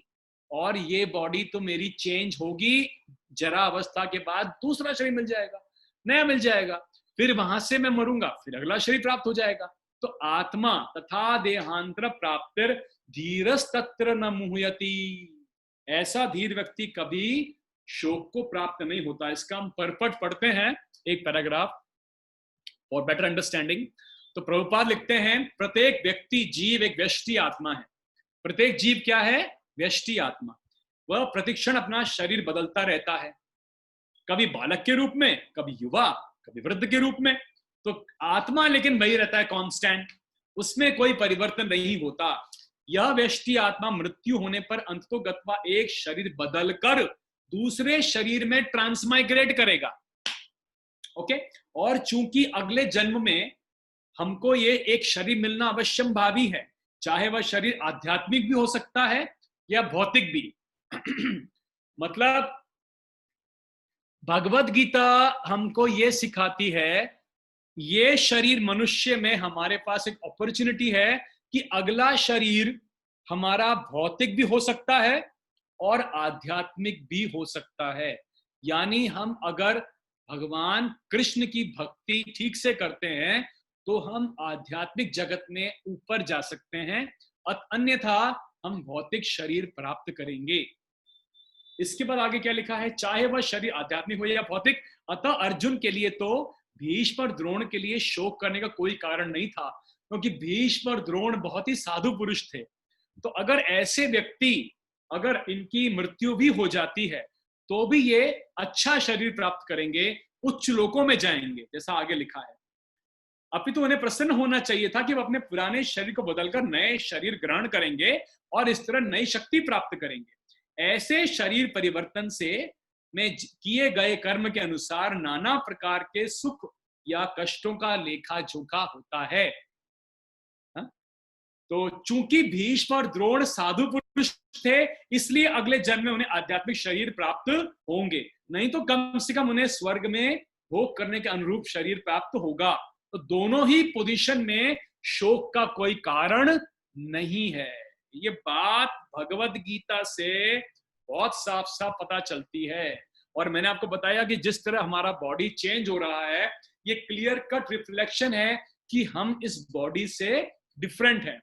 और ये बॉडी तो मेरी चेंज होगी, जरा अवस्था के बाद दूसरा शरीर मिल जाएगा, नया मिल जाएगा, फिर वहां से मैं मरूंगा, फिर अगला शरीर प्राप्त हो जाएगा। तो आत्मा तथा देहांतर प्राप्तिर धीरस्तत्र न मुह्यति, ऐसा धीर व्यक्ति कभी शोक को प्राप्त नहीं होता। इसका हम परपट पढ़ते हैं, एक पैराग्राफ फॉर बेटर अंडरस्टैंडिंग। तो प्रभुपाद लिखते हैं, प्रत्येक व्यक्ति जीव एक व्यष्टि आत्मा है। प्रत्येक जीव क्या है, व्यष्टि आत्मा। वह प्रतिक्षण अपना शरीर बदलता रहता है, कभी बालक के रूप में, कभी युवा, कभी वृद्ध के रूप में। तो आत्मा लेकिन वही रहता है कांस्टेंट, उसमें कोई परिवर्तन नहीं होता। यह व्यष्टि आत्मा मृत्यु होने पर अंततोगत्वा एक शरीर बदलकर दूसरे शरीर में ट्रांसमाइग्रेट करेगा। ओके, और चूंकि अगले जन्म में हमको ये एक शरीर मिलना अवश्यम भावी है, चाहे वह शरीर आध्यात्मिक भी हो सकता है या भौतिक भी। मतलब भगवत गीता हमको ये सिखाती है, ये शरीर मनुष्य में हमारे पास एक अपॉर्चुनिटी है कि अगला शरीर हमारा भौतिक भी हो सकता है और आध्यात्मिक भी हो सकता है। यानी हम अगर भगवान कृष्ण की भक्ति ठीक से करते हैं तो हम आध्यात्मिक जगत में ऊपर जा सकते हैं, अन्यथा हम भौतिक शरीर प्राप्त करेंगे। इसके बाद आगे क्या लिखा है, चाहे वह शरीर आध्यात्मिक हो या भौतिक। अतः अर्जुन के लिए तो भीष्म और द्रोण के लिए शोक करने का कोई कारण नहीं था, क्योंकि भीष्म और द्रोण बहुत ही साधु पुरुष थे। तो अगर ऐसे व्यक्ति, अगर इनकी मृत्यु भी हो जाती है तो भी ये अच्छा शरीर प्राप्त करेंगे, उच्च लोकों में जाएंगे, जैसा आगे लिखा है। अपितु उन्हें प्रसन्न होना चाहिए था कि वो अपने पुराने शरीर को बदलकर नए शरीर ग्रहण करेंगे और इस तरह नई शक्ति प्राप्त करेंगे। ऐसे शरीर परिवर्तन से में किए गए कर्म के अनुसार नाना प्रकार के सुख या कष्टों का लेखा जोखा होता है। तो चूंकि भीष्म और द्रोण साधु पुरुष थे, इसलिए अगले जन्म में उन्हें आध्यात्मिक शरीर प्राप्त होंगे, नहीं तो कम से कम उन्हें स्वर्ग में भोग करने के अनुरूप शरीर प्राप्त होगा। तो दोनों ही पोजीशन में शोक का कोई कारण नहीं है। ये बात भगवत गीता से बहुत साफ साफ पता चलती है। और मैंने आपको बताया कि जिस तरह हमारा बॉडी चेंज हो रहा है, ये क्लियर कट रिफ्लेक्शन है कि हम इस बॉडी से डिफरेंट हैं।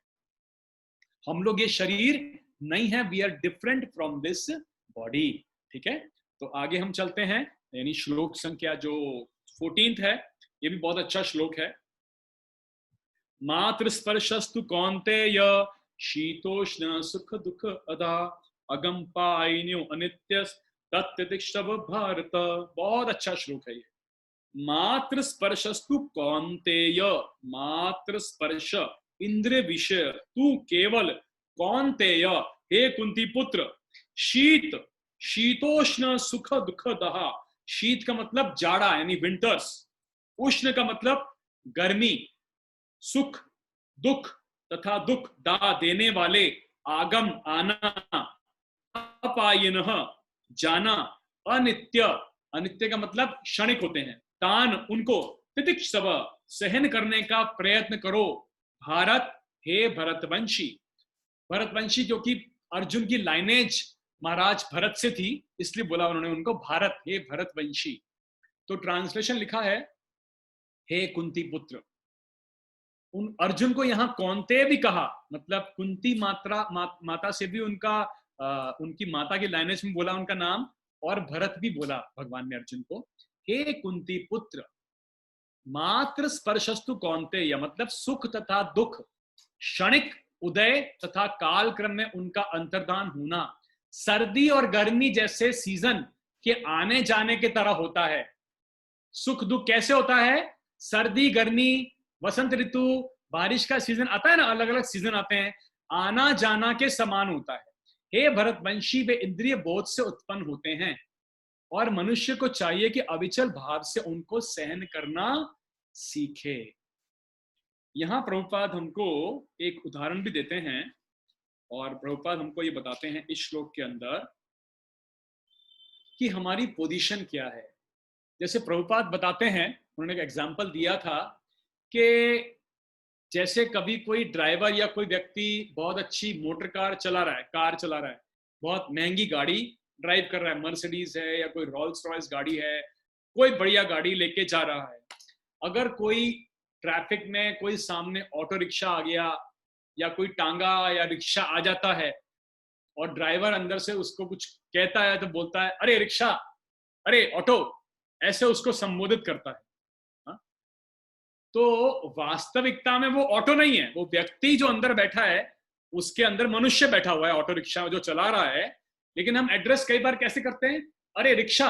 हम लोग ये शरीर नहीं है, we are different from this body. ठीक है, तो आगे हम चलते हैं, यानी श्लोक संख्या जो 14 है, ये भी बहुत अच्छा श्लोक है। मातृ स्पर्शस्तु कौन्तेय शीतोष्ण सुख दुख अदा अगम पाइन्यो अनित्य तत्तितिक्षव भारत। बहुत अच्छा श्लोक है ये। मातृ स्पर्शस्तु कौन्तेय, मातृ स्पर्श इंद्रिय विषय, तू केवल कौन्तेय, हे कुंती पुत्र, शीत शीतोष्ण सुख दुख दहा। शीत का मतलब जाड़ा यानी विंटर्स, उष्ण का मतलब गर्मी, सुख दुख तथा दुख दा देने वाले, आगम आना, अपायिनः जाना, अनित्य, अनित्य का मतलब क्षणिक होते हैं, तान उनको, तितिक्षव सहन करने का प्रयत्न करो, भारत हे भरतवंशी। भरतवंशी क्योंकि अर्जुन की लाइनेज महाराज भरत से थी, इसलिए बोला उन्होंने उनको भारत, हे भरतवंशी। तो ट्रांसलेशन लिखा है, हे कुंती पुत्र। उन अर्जुन को यहाँ कौन्तेय भी कहा, मतलब कुंती माता से भी उनका उनकी माता की लाइनेज में बोला उनका नाम, और भरत भी बोला भगवान ने अर्जुन को, हे कुंती पुत्र। मात्र स्पर्शस्तु कौन्तेय मतलब सुख तथा दुख क्षणिक उदय तथा काल क्रम में उनका अंतर्धान होना, सर्दी और गर्मी जैसे सीजन के आने जाने के तरह होता है। सुख दुख कैसे होता है, सर्दी गर्मी, वसंत ऋतु, बारिश का सीजन आता है ना, अलग अलग सीजन आते हैं, आना जाना के समान होता है। हे भरतवंशी, वे इंद्रिय बोध से उत्पन्न होते हैं और मनुष्य को चाहिए कि अविचल भाव से उनको सहन करना सीखे। यहां प्रभुपाद हमको एक उदाहरण भी देते हैं और प्रभुपाद हमको ये बताते हैं इस श्लोक के अंदर कि हमारी पोजीशन क्या है। जैसे प्रभुपाद बताते हैं, उन्होंने एक एग्जाम्पल दिया था कि जैसे कभी कोई ड्राइवर या कोई व्यक्ति बहुत अच्छी मोटर कार चला रहा है, बहुत महंगी गाड़ी ड्राइव कर रहा है, मर्सिडीज है या कोई रोल्स रॉयस गाड़ी है, कोई बढ़िया गाड़ी लेके जा रहा है। अगर कोई ट्रैफिक में कोई सामने ऑटो रिक्शा आ गया या कोई टांगा या रिक्शा आ जाता है और ड्राइवर अंदर से उसको कुछ कहता है तो बोलता है अरे रिक्शा, अरे ऑटो, ऐसे उसको संबोधित करता है। तो वास्तविकता में वो ऑटो नहीं है, वो व्यक्ति जो अंदर बैठा है उसके अंदर मनुष्य बैठा हुआ है, ऑटो रिक्शा जो चला रहा है। लेकिन हम एड्रेस कई बार कैसे करते हैं, अरे रिक्शा,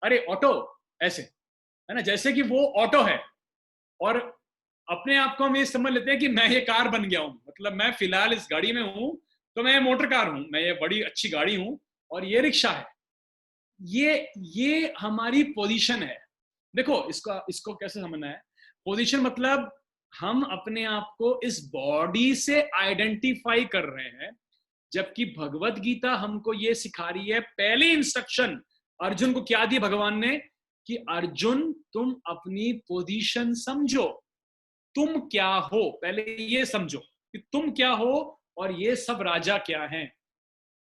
अरे ऑटो, ऐसे, है ना, जैसे कि वो ऑटो है और अपने आप को हम ये समझ लेते हैं कि मैं ये कार बन गया हूं, मतलब मैं फिलहाल इस गाड़ी में हूं तो मैं मोटर कार हूं, मैं ये बड़ी अच्छी गाड़ी हूं और ये रिक्शा है। ये हमारी पोजीशन है। देखो इसको कैसे समझना है। पोजीशन मतलब हम अपने आप को इस बॉडी से आइडेंटिफाई कर रहे हैं, जबकि भगवत गीता हमको ये सिखा रही है, पहली इंस्ट्रक्शन अर्जुन को क्या दी भगवान ने कि अर्जुन तुम अपनी पोजीशन समझो, तुम क्या हो, पहले ये समझो कि तुम क्या हो और ये सब राजा क्या हैं,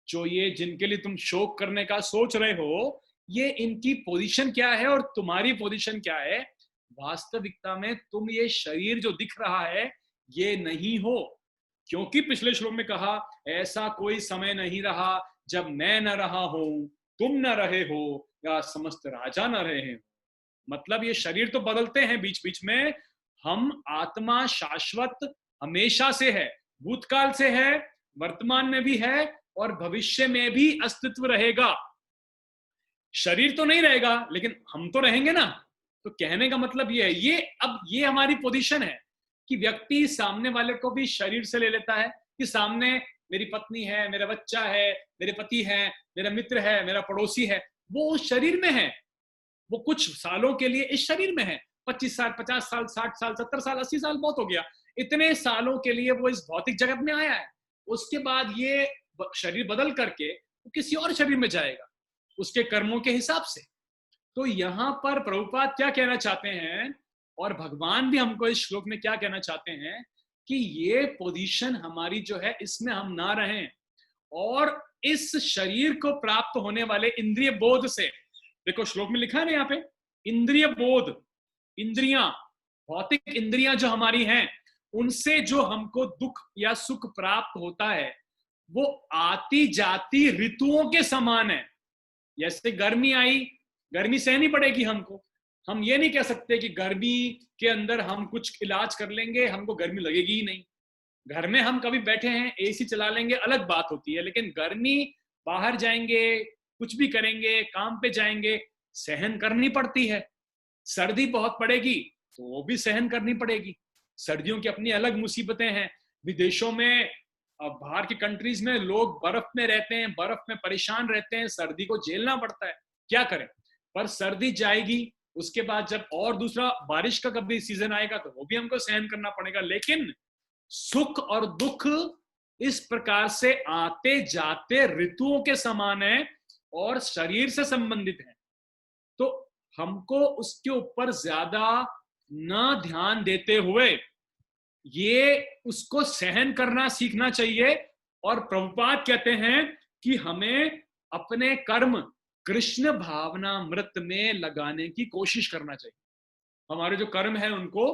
जो ये जिनके लिए तुम शोक करने का सोच रहे हो, ये इनकी पोजीशन क्या है और तुम्हारी पोजीशन क्या है। वास्तविकता में तुम ये शरीर जो दिख रहा है ये नहीं हो, क्योंकि पिछले श्लोक में कहा ऐसा कोई समय नहीं रहा जब मैं न रहा हूं, तुम न रहे हो या समस्त राजा न रहे हैं। मतलब ये शरीर तो बदलते हैं बीच बीच में, हम आत्मा शाश्वत हमेशा से है, भूतकाल से है, वर्तमान में भी है और भविष्य में भी अस्तित्व रहेगा। शरीर तो नहीं रहेगा लेकिन हम तो रहेंगे ना। तो कहने का मतलब ये है, ये हमारी पोजीशन है कि व्यक्ति सामने वाले को भी शरीर से ले लेता है कि सामने मेरी पत्नी है, मेरा बच्चा है, मेरे पति है, मेरा मित्र है, मेरा पड़ोसी है, वो उस शरीर में है, वो कुछ सालों के लिए इस शरीर में है, 25 साल, 50 साल, 60 साल, 70 साल, 80 साल बहुत हो गया, इतने सालों के लिए वो इस भौतिक जगत में आया है। उसके बाद ये शरीर बदल करके वो किसी और शरीर में जाएगा उसके कर्मों के हिसाब से। तो यहां पर प्रभुपाद क्या कहना चाहते हैं और भगवान भी हमको इस श्लोक में क्या कहना चाहते हैं कि ये पोजीशन हमारी जो है इसमें हम ना रहें और इस शरीर को प्राप्त होने वाले इंद्रिय बोध से, देखो श्लोक में लिखा है ना यहाँ पे, इंद्रिय बोध, इंद्रियां, भौतिक इंद्रियां जो हमारी हैं उनसे जो हमको दुख या सुख प्राप्त होता है वो आती जाती ऋतुओं के समान है। जैसे गर्मी आई, गर्मी सहनी पड़ेगी हमको, हम ये नहीं कह सकते कि गर्मी के अंदर हम कुछ इलाज कर लेंगे हमको गर्मी लगेगी ही नहीं। घर में हम कभी बैठे हैं एसी चला लेंगे अलग बात होती है, लेकिन गर्मी बाहर जाएंगे कुछ भी करेंगे काम पे जाएंगे सहन करनी पड़ती है। सर्दी बहुत पड़ेगी तो वो भी सहन करनी पड़ेगी, सर्दियों की अपनी अलग मुसीबतें हैं। विदेशों में बाहर की कंट्रीज में लोग बर्फ में रहते हैं, बर्फ में परेशान रहते हैं, सर्दी को झेलना पड़ता है, क्या करें। पर सर्दी जाएगी, उसके बाद जब और दूसरा बारिश का कभी सीजन आएगा तो वो भी हमको सहन करना पड़ेगा। लेकिन सुख और दुख इस प्रकार से आते जाते ऋतुओं के समान है और शरीर से संबंधित है। तो हमको उसके ऊपर ज्यादा न ध्यान देते हुए ये उसको सहन करना सीखना चाहिए। और प्रभुपाद कहते हैं कि हमें अपने कर्म कृष्ण भावनामृत में लगाने की कोशिश करना चाहिए। हमारे जो कर्म है उनको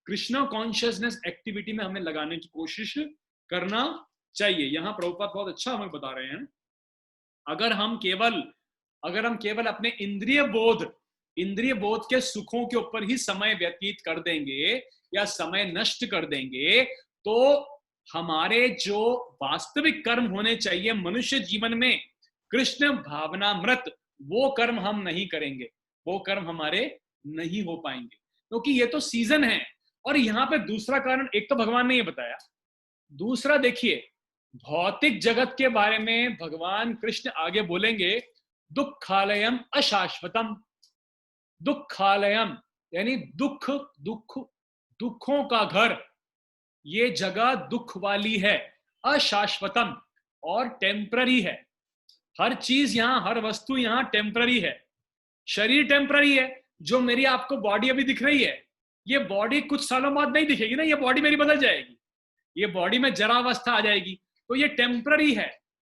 कृष्ण कॉन्शियसनेस एक्टिविटी में हमें लगाने की कोशिश करना चाहिए। यहां प्रभुपाद बहुत अच्छा हमें बता रहे हैं, अगर हम केवल अपने इंद्रिय बोध के सुखों के ऊपर ही समय व्यतीत कर देंगे या समय नष्ट कर देंगे तो हमारे जो वास्तविक कर्म होने चाहिए मनुष्य जीवन में कृष्ण भावनामृत, वो कर्म हम नहीं करेंगे, वो कर्म हमारे नहीं हो पाएंगे। क्योंकि ये तो सीजन है और यहां पे दूसरा कारण, एक तो भगवान ने ये बताया, दूसरा देखिए भौतिक जगत के बारे में भगवान कृष्ण आगे बोलेंगे, दुखालयम अशाश्वतम। दुखालयम यानी दुख, दुख, दुखों का घर, ये जगह दुख वाली है, अशाश्वतम और टेम्पररी है। हर चीज यहां, हर वस्तु यहां टेम्पररी है। शरीर टेम्पररी है, जो मेरी आपको बॉडी अभी दिख रही है, ये बॉडी कुछ सालों बाद नहीं दिखेगी ना, ये बॉडी मेरी बदल जाएगी, ये बॉडी में जरावस्था आ जाएगी, तो ये टेम्पररी है।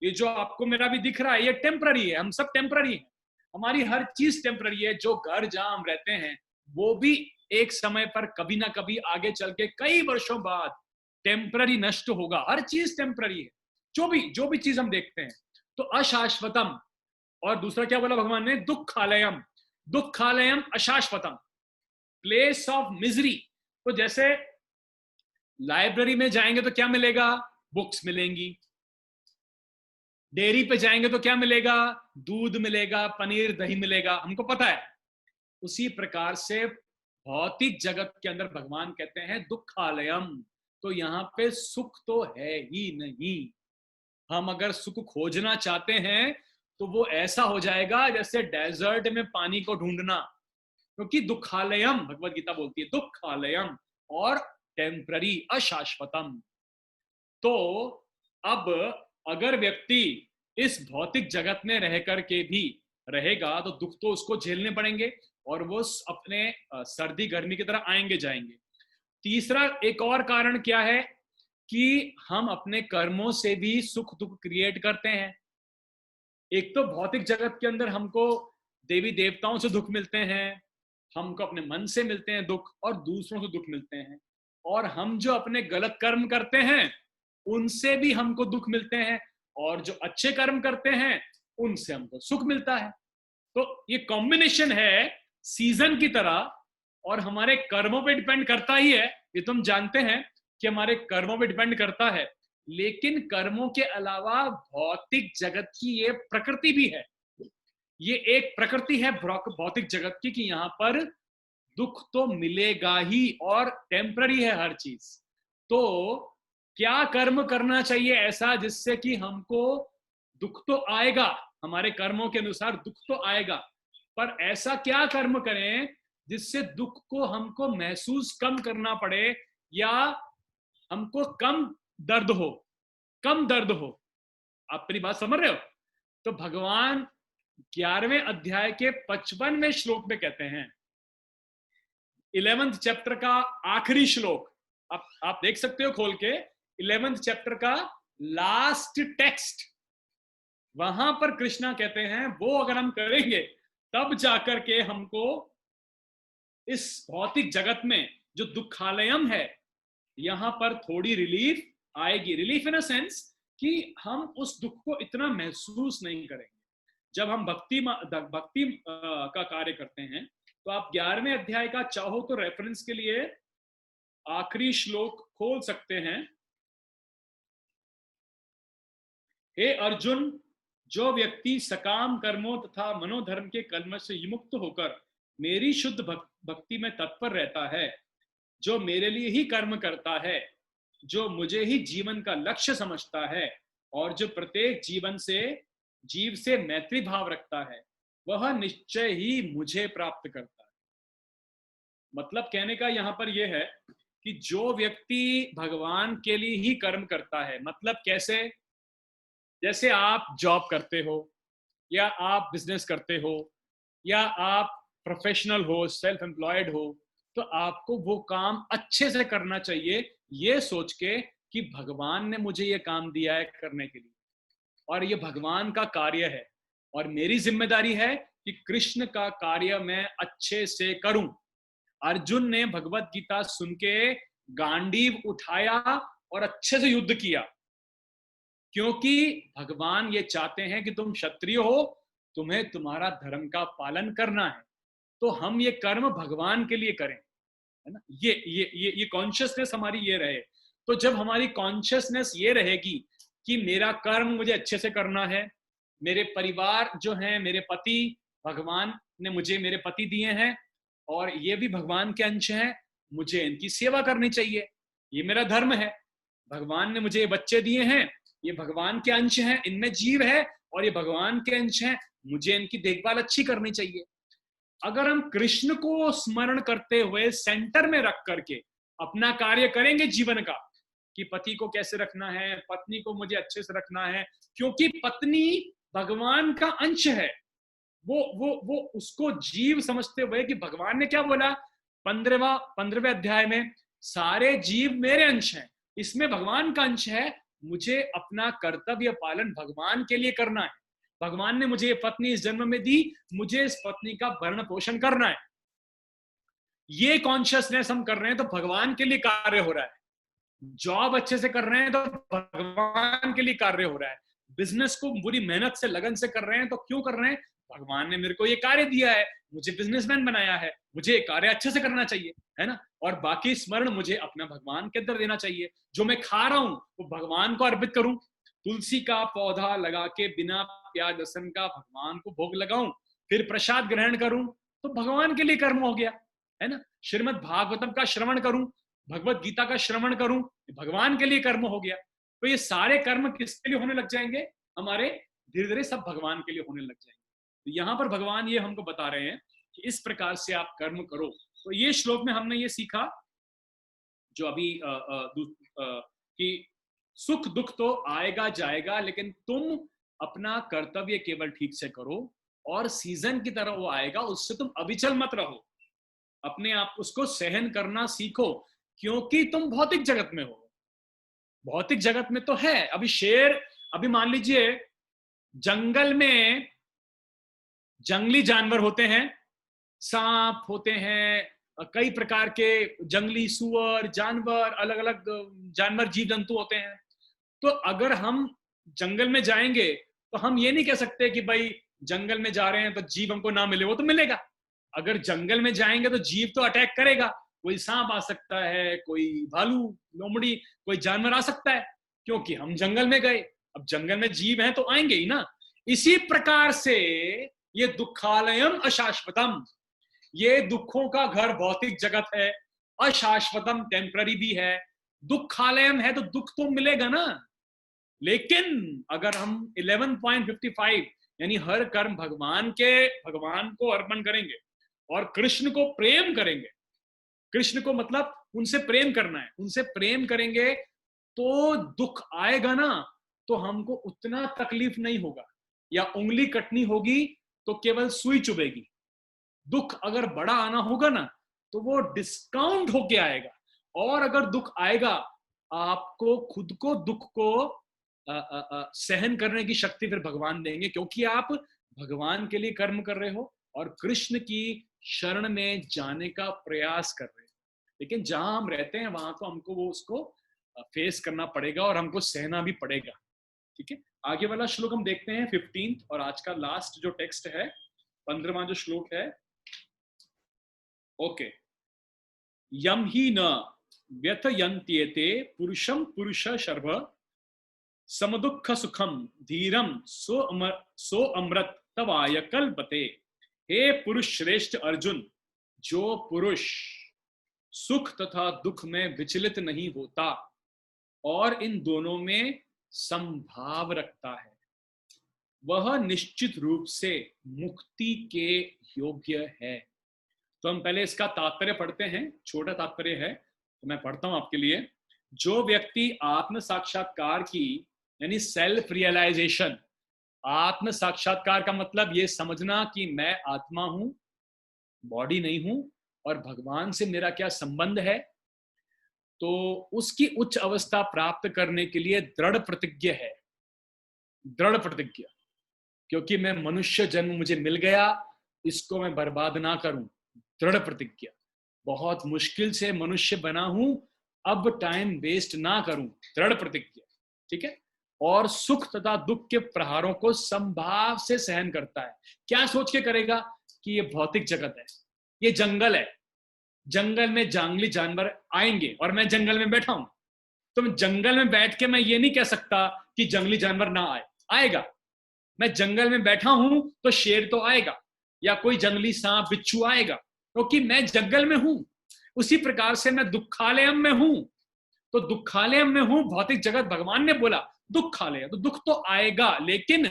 ये जो आपको मेरा भी दिख रहा है ये टेम्पररी है, हम सब टेम्पररी हैं, हमारी हर चीज टेम्पररी है। जो घर जहां हम रहते हैं वो भी एक समय पर कभी ना कभी आगे चल के कई वर्षों बाद टेम्पररी नष्ट होगा, हर चीज टेम्पररी है, जो भी चीज हम देखते हैं। तो अशाश्वतम, और दूसरा क्या बोला भगवान ने, दुखालयम, दुखालयम अशाश्वतम, प्लेस ऑफ मिजरी। तो जैसे लाइब्रेरी में जाएंगे तो क्या मिलेगा, बुक्स मिलेंगी, डेयरी पे जाएंगे तो क्या मिलेगा, दूध मिलेगा, पनीर दही मिलेगा, हमको पता है। उसी प्रकार से भौतिक जगत के अंदर भगवान कहते हैं दुखालयम, तो यहां पे सुख तो है ही नहीं। हम अगर सुख खोजना चाहते हैं तो वो ऐसा हो जाएगा जैसे डेजर्ट में पानी को ढूंढना, क्योंकि दुखालयम, भगवत गीता बोलती है दुखालयम और टेम्पररी, अशाश्वतम। तो अब अगर व्यक्ति इस भौतिक जगत में रह करके भी रहेगा तो दुख तो उसको झेलने पड़ेंगे, और वो अपने सर्दी गर्मी की तरह आएंगे जाएंगे। तीसरा एक और कारण क्या है कि हम अपने कर्मों से भी सुख दुख क्रिएट करते हैं। एक तो भौतिक जगत के अंदर हमको देवी देवताओं से दुख मिलते हैं, हमको अपने मन से मिलते हैं दुख, और दूसरों से दुख मिलते हैं, और हम जो अपने गलत कर्म करते हैं उनसे भी हमको दुख मिलते हैं, और जो अच्छे कर्म करते हैं उनसे हमको सुख मिलता है। तो ये कॉम्बिनेशन है सीजन की तरह, और हमारे कर्मों पे डिपेंड करता ही है, ये तुम जानते हैं कि हमारे कर्मों पे डिपेंड करता है। लेकिन कर्मों के अलावा भौतिक जगत की ये प्रकृति भी है, ये एक प्रकृति है भौतिक जगत की, कि यहां पर दुख तो मिलेगा ही, और टेम्पररी है हर चीज। तो क्या कर्म करना चाहिए ऐसा जिससे कि हमको दुख तो आएगा, हमारे कर्मों के अनुसार दुख तो आएगा, पर ऐसा क्या कर्म करें जिससे दुख को हमको महसूस कम करना पड़े, या हमको कम दर्द हो, कम दर्द हो। आप मेरी बात समझ रहे हो? तो भगवान 11वें अध्याय के 55वें श्लोक में कहते हैं, 11th चैप्टर का आखिरी श्लोक, आप देख सकते हो खोल के, 11th चैप्टर का लास्ट टेक्स्ट, वहां पर कृष्णा कहते हैं वो अगर हम करेंगे तब जाकर के हमको इस भौतिक जगत में जो दुखालयम है यहां पर थोड़ी रिलीफ आएगी। रिलीफ इन अ सेंस कि हम उस दुख को इतना महसूस नहीं करेंगे। जब हम भक्ति का कार्य करते हैं तो आप 11वें अध्याय का चाहो तो रेफरेंस के लिए आखिरी श्लोक खोल सकते हैं। हे अर्जुन, जो व्यक्ति सकाम कर्मों तथा मनोधर्म के कलमश से विमुक्त होकर मेरी शुद्ध भक्ति में तत्पर रहता है, जो मेरे लिए ही कर्म करता है, जो मुझे ही जीवन का लक्ष्य समझता है, और जो प्रत्येक जीव से मैत्री भाव रखता है, वह निश्चय ही मुझे प्राप्त करता है। मतलब कहने का यहां पर यह है कि जो व्यक्ति भगवान के लिए ही कर्म करता है, मतलब कैसे, जैसे आप जॉब करते हो, या आप बिजनेस करते हो, या आप प्रोफेशनल हो, सेल्फ एम्प्लॉयड हो, तो आपको वो काम अच्छे से करना चाहिए, ये सोच के कि भगवान ने मुझे ये काम दिया है करने के लिए, और ये भगवान का कार्य है, और मेरी जिम्मेदारी है कि कृष्ण का कार्य मैं अच्छे से करूं। अर्जुन ने भगवत गीता सुन के गांडीव उठाया और अच्छे से युद्ध किया, क्योंकि भगवान ये चाहते हैं कि तुम क्षत्रिय हो, तुम्हें तुम्हारा धर्म का पालन करना है, तो हम ये कर्म भगवान के लिए करें, है ना। ये कॉन्शियसनेस हमारी ये रहे। तो जब हमारी कॉन्शियसनेस ये रहेगी कि मेरा कर्म मुझे अच्छे से करना है, मेरे परिवार जो हैं, मेरे पति, भगवान ने मुझे मेरे पति दिए हैं और ये भी भगवान के अंश हैं, मुझे इनकी सेवा करनी चाहिए, ये मेरा धर्म है। भगवान ने मुझे ये बच्चे दिए हैं, ये भगवान के अंश हैं, इनमें जीव है और ये भगवान के अंश हैं, मुझे इनकी देखभाल अच्छी करनी चाहिए। अगर हम कृष्ण को स्मरण करते हुए सेंटर में रख करके अपना कार्य करेंगे जीवन का, कि पति को कैसे रखना है, पत्नी को मुझे अच्छे से रखना है, क्योंकि पत्नी भगवान का अंश है, वो उसको जीव समझते हुए कि भगवान ने क्या बोला 15वें अध्याय में, सारे जीव मेरे अंश हैं, इसमें भगवान का अंश है, मुझे अपना कर्तव्य पालन भगवान के लिए करना है। भगवान ने मुझे ये पत्नी इस जन्म में दी, मुझे इस पत्नी का भरण पोषण करना है। ये कॉन्शियसनेस हम कर रहे हैं तो भगवान के लिए कार्य हो रहा है। जॉब अच्छे से कर रहे हैं तो भगवान के लिए कार्य हो रहा है। बिजनेस को बुरी मेहनत से लगन से कर रहे हैं तो क्यों कर रहे हैं? भगवान ने मेरे को ये कार्य दिया है, मुझे बिजनेसमैन बनाया है, मुझे ये कार्य अच्छे से करना चाहिए, है ना। और बाकी स्मरण मुझे अपना भगवान के अंदर देना चाहिए। जो मैं खा रहा हूं वो भगवान को अर्पित करूं। तुलसी का पौधा लगा के बिना प्याज लहसुन का भगवान को भोग लगाऊं, फिर प्रसाद ग्रहण करूं, तो भगवान के लिए कर्म हो गया, है ना। श्रीमद् भागवतम का श्रवण करूं, भगवत गीता का श्रवण करूं, भगवान के लिए कर्म हो गया। तो ये सारे कर्म किसके लिए होने लग जाएंगे? हमारे धीरे धीरे सब भगवान के लिए होने लग जाएंगे। तो यहाँ पर भगवान ये हमको बता रहे हैं कि इस प्रकार से आप कर्म करो। तो ये श्लोक में हमने ये सीखा जो अभी कि सुख दुख तो आएगा जाएगा, लेकिन तुम अपना कर्तव्य केवल ठीक से करो और सीजन की तरह वो आएगा, उससे तुम अविचल मत रहो। अपने आप उसको सहन करना सीखो, क्योंकि तुम भौतिक जगत में हो। भौतिक जगत में तो है, अभी शेर, अभी मान लीजिए जंगल में जंगली जानवर होते हैं, सांप होते हैं, कई प्रकार के जंगली सुअर जानवर, अलग अलग जानवर जीव जंतु होते हैं। तो अगर हम जंगल में जाएंगे तो हम ये नहीं कह सकते कि भाई जंगल में जा रहे हैं तो जीव हमको ना मिले, वो तो मिलेगा। अगर जंगल में जाएंगे तो जीव तो अटैक करेगा, कोई सांप आ सकता है, कोई भालू लोमड़ी कोई जानवर आ सकता है, क्योंकि हम जंगल में गए। अब जंगल में जीव हैं तो आएंगे ही ना। इसी प्रकार से ये दुखालयम अशाश्वतम, ये दुखों का घर भौतिक जगत है, अशाश्वतम टेम्पररी भी है, दुखालयम है तो दुख तो मिलेगा ना। लेकिन अगर हम 11.55 यानी हर कर्म भगवान को अर्पण करेंगे और कृष्ण को प्रेम करेंगे, कृष्ण को मतलब उनसे प्रेम करना है, उनसे प्रेम करेंगे तो दुख आएगा ना, तो हमको उतना तकलीफ नहीं होगा। या उंगली कटनी होगी तो केवल सुई चुभेगी। दुख अगर बड़ा आना होगा ना तो वो डिस्काउंट होके आएगा। और अगर दुख आएगा, आपको खुद को दुख को सहन करने की शक्ति फिर भगवान देंगे, क्योंकि आप भगवान के लिए कर्म कर रहे हो और कृष्ण की शरण में जाने का प्रयास कर रहे हो। लेकिन जहां हम रहते हैं वहां तो हमको वो उसको फेस करना पड़ेगा और हमको सहना भी पड़ेगा। ठीक है, आगे वाला श्लोक हम देखते हैं 15 और आज का लास्ट जो टेक्स्ट है 15वां जो श्लोक है। ओके, यम ही न व्यथयन्त्येते पुरुषम पुरुष शर्भ समदुख सुखम धीरम सो अमृत तवाय कल्पते। हे पुरुष श्रेष्ठ अर्जुन, जो पुरुष सुख तथा दुख में विचलित नहीं होता और इन दोनों में संभाव रखता है, वह निश्चित रूप से मुक्ति के योग्य है। तो हम पहले इसका तात्पर्य पढ़ते हैं, छोटा तात्पर्य है तो मैं पढ़ता हूं आपके लिए। जो व्यक्ति आत्म साक्षात्कार की यानी सेल्फ रियलाइजेशन, आत्म साक्षात्कार का मतलब ये समझना कि मैं आत्मा हूं, बॉडी नहीं हूं, और भगवान से मेरा क्या संबंध है, तो उसकी उच्च अवस्था प्राप्त करने के लिए दृढ़ प्रतिज्ञा है। दृढ़ प्रतिज्ञा, क्योंकि मैं मनुष्य जन्म मुझे मिल गया, इसको मैं बर्बाद ना करूं। दृढ़ प्रतिज्ञा, बहुत मुश्किल से मनुष्य बना हूं, अब टाइम वेस्ट ना करूं। दृढ़ प्रतिज्ञा, ठीक है। और सुख तथा दुख के प्रहारों को संभाव से सहन करता है। क्या सोच के करेगा कि ये भौतिक जगत है, ये जंगल है, जंगल में जंगली जानवर आएंगे और मैं जंगल में बैठा हूं, तो मैं जंगल में बैठ के मैं ये नहीं कह सकता कि जंगली जानवर ना आए, आएगा। मैं जंगल में बैठा हूं तो शेर तो आएगा या कोई जंगली सांप बिच्छू आएगा, क्योंकि मैं जंगल में हूं। उसी प्रकार से मैं दुखालयम में हूं, तो दुखालयम में हूं, भौतिक जगत, भगवान ने बोला दुखालय, तो दुख तो आएगा, लेकिन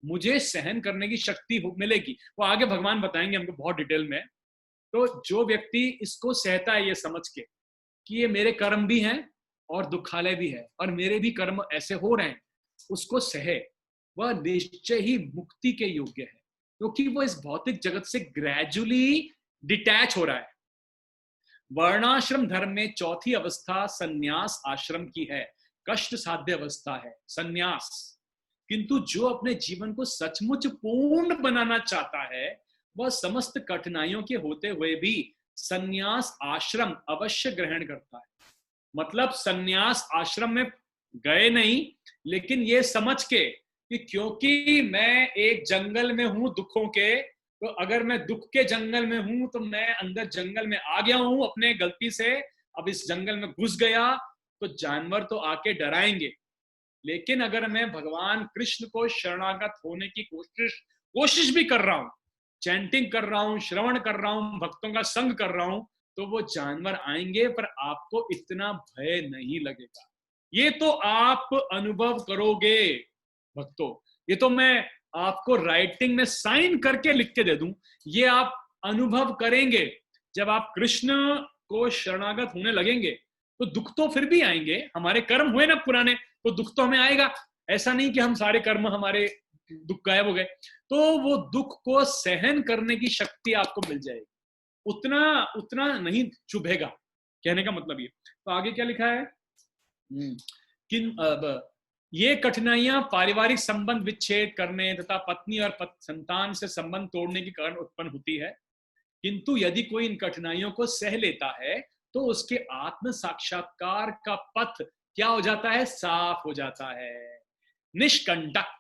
मुझे सहन करने की शक्ति मिलेगी। वो आगे भगवान बताएंगे हमको बहुत डिटेल में। तो जो व्यक्ति इसको सहता है ये समझ के कि ये मेरे कर्म भी हैं और दुखालय भी है और मेरे भी कर्म ऐसे हो रहे हैं, उसको सहे, वह निश्चय ही मुक्ति के योग्य है, क्योंकि वो इस भौतिक जगत से ग्रेजुअली डिटैच हो रहा है। वर्णाश्रम धर्म में चौथी अवस्था संन्यास आश्रम की है, कष्ट साध्य अवस्था है संन्यास। किंतु जो अपने जीवन को सचमुच पूर्ण बनाना चाहता है, वह समस्त कठिनाइयों के होते हुए भी संन्यास आश्रम अवश्य ग्रहण करता है। मतलब संन्यास आश्रम में गए नहीं, लेकिन ये समझ के कि क्योंकि मैं एक जंगल में हूं दुखों के, तो अगर मैं दुख के जंगल में हूं तो मैं अंदर जंगल में आ गया हूं अपने गलती से, अब इस जंगल में घुस गया तो जानवर तो आके डराएंगे, लेकिन अगर मैं भगवान कृष्ण को शरणागत होने की कोशिश भी कर रहा हूं, चैंटिंग कर रहा हूं, श्रवण कर रहा हूं, भक्तों का संग कर रहा हूं, तो वो जानवर आएंगे पर आपको इतना भय नहीं लगेगा। ये तो आप अनुभव करोगे भक्तों, ये तो मैं आपको राइटिंग में साइन करके लिख के दे दूं, ये आप अनुभव करेंगे। जब आप कृष्ण को शरणागत होने लगेंगे तो दुख तो फिर भी आएंगे, हमारे कर्म हुए ना पुराने, तो दुख तो हमें आएगा। ऐसा नहीं कि हम सारे कर्म हमारे दुख गायब हो गए, तो वो दुख को सहन करने की शक्ति आपको मिल जाएगी, उतना उतना नहीं चुभेगा, कहने का मतलब ये। तो आगे क्या लिखा है, ये कठिनाइयां पारिवारिक संबंध विच्छेद करने तथा पत्नी और संतान से संबंध तोड़ने के कारण उत्पन्न होती है, किंतु यदि कोई इन कठिनाइयों को सह लेता है तो उसके आत्म साक्षात्कार का पथ क्या हो जाता है, साफ हो जाता है, निष्कंटक।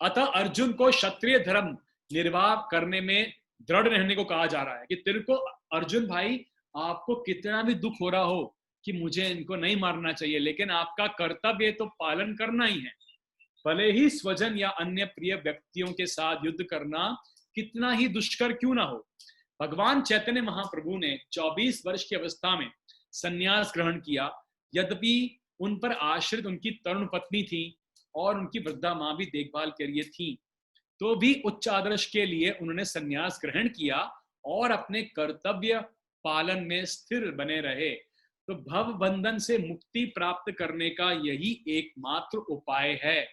अतः अर्जुन को क्षत्रिय धर्म निर्वाह करने में दृढ़ रहने को कहा जा रहा है कि तेरे को अर्जुन भाई, आपको कितना भी दुख हो रहा हो कि मुझे इनको नहीं मारना चाहिए, लेकिन आपका कर्तव्य तो पालन करना ही है, भले ही स्वजन या अन्य प्रिय व्यक्तियों के साथ युद्ध करना कितना ही दुष्कर क्यों ना हो। भगवान चैतन्य महाप्रभु ने 24 वर्ष की अवस्था में संन्यास ग्रहण किया, यद्यपि उन पर आश्रित उनकी तरुण पत्नी थी और उनकी वृद्धा मां भी देखभाल के लिए थी, तो भी उच्च आदर्श के लिए उन्होंने संन्यास ग्रहण किया और अपने कर्तव्य पालन में स्थिर बने रहे। तो भव बंधन से मुक्ति प्राप्त करने का यही एकमात्र उपाय है।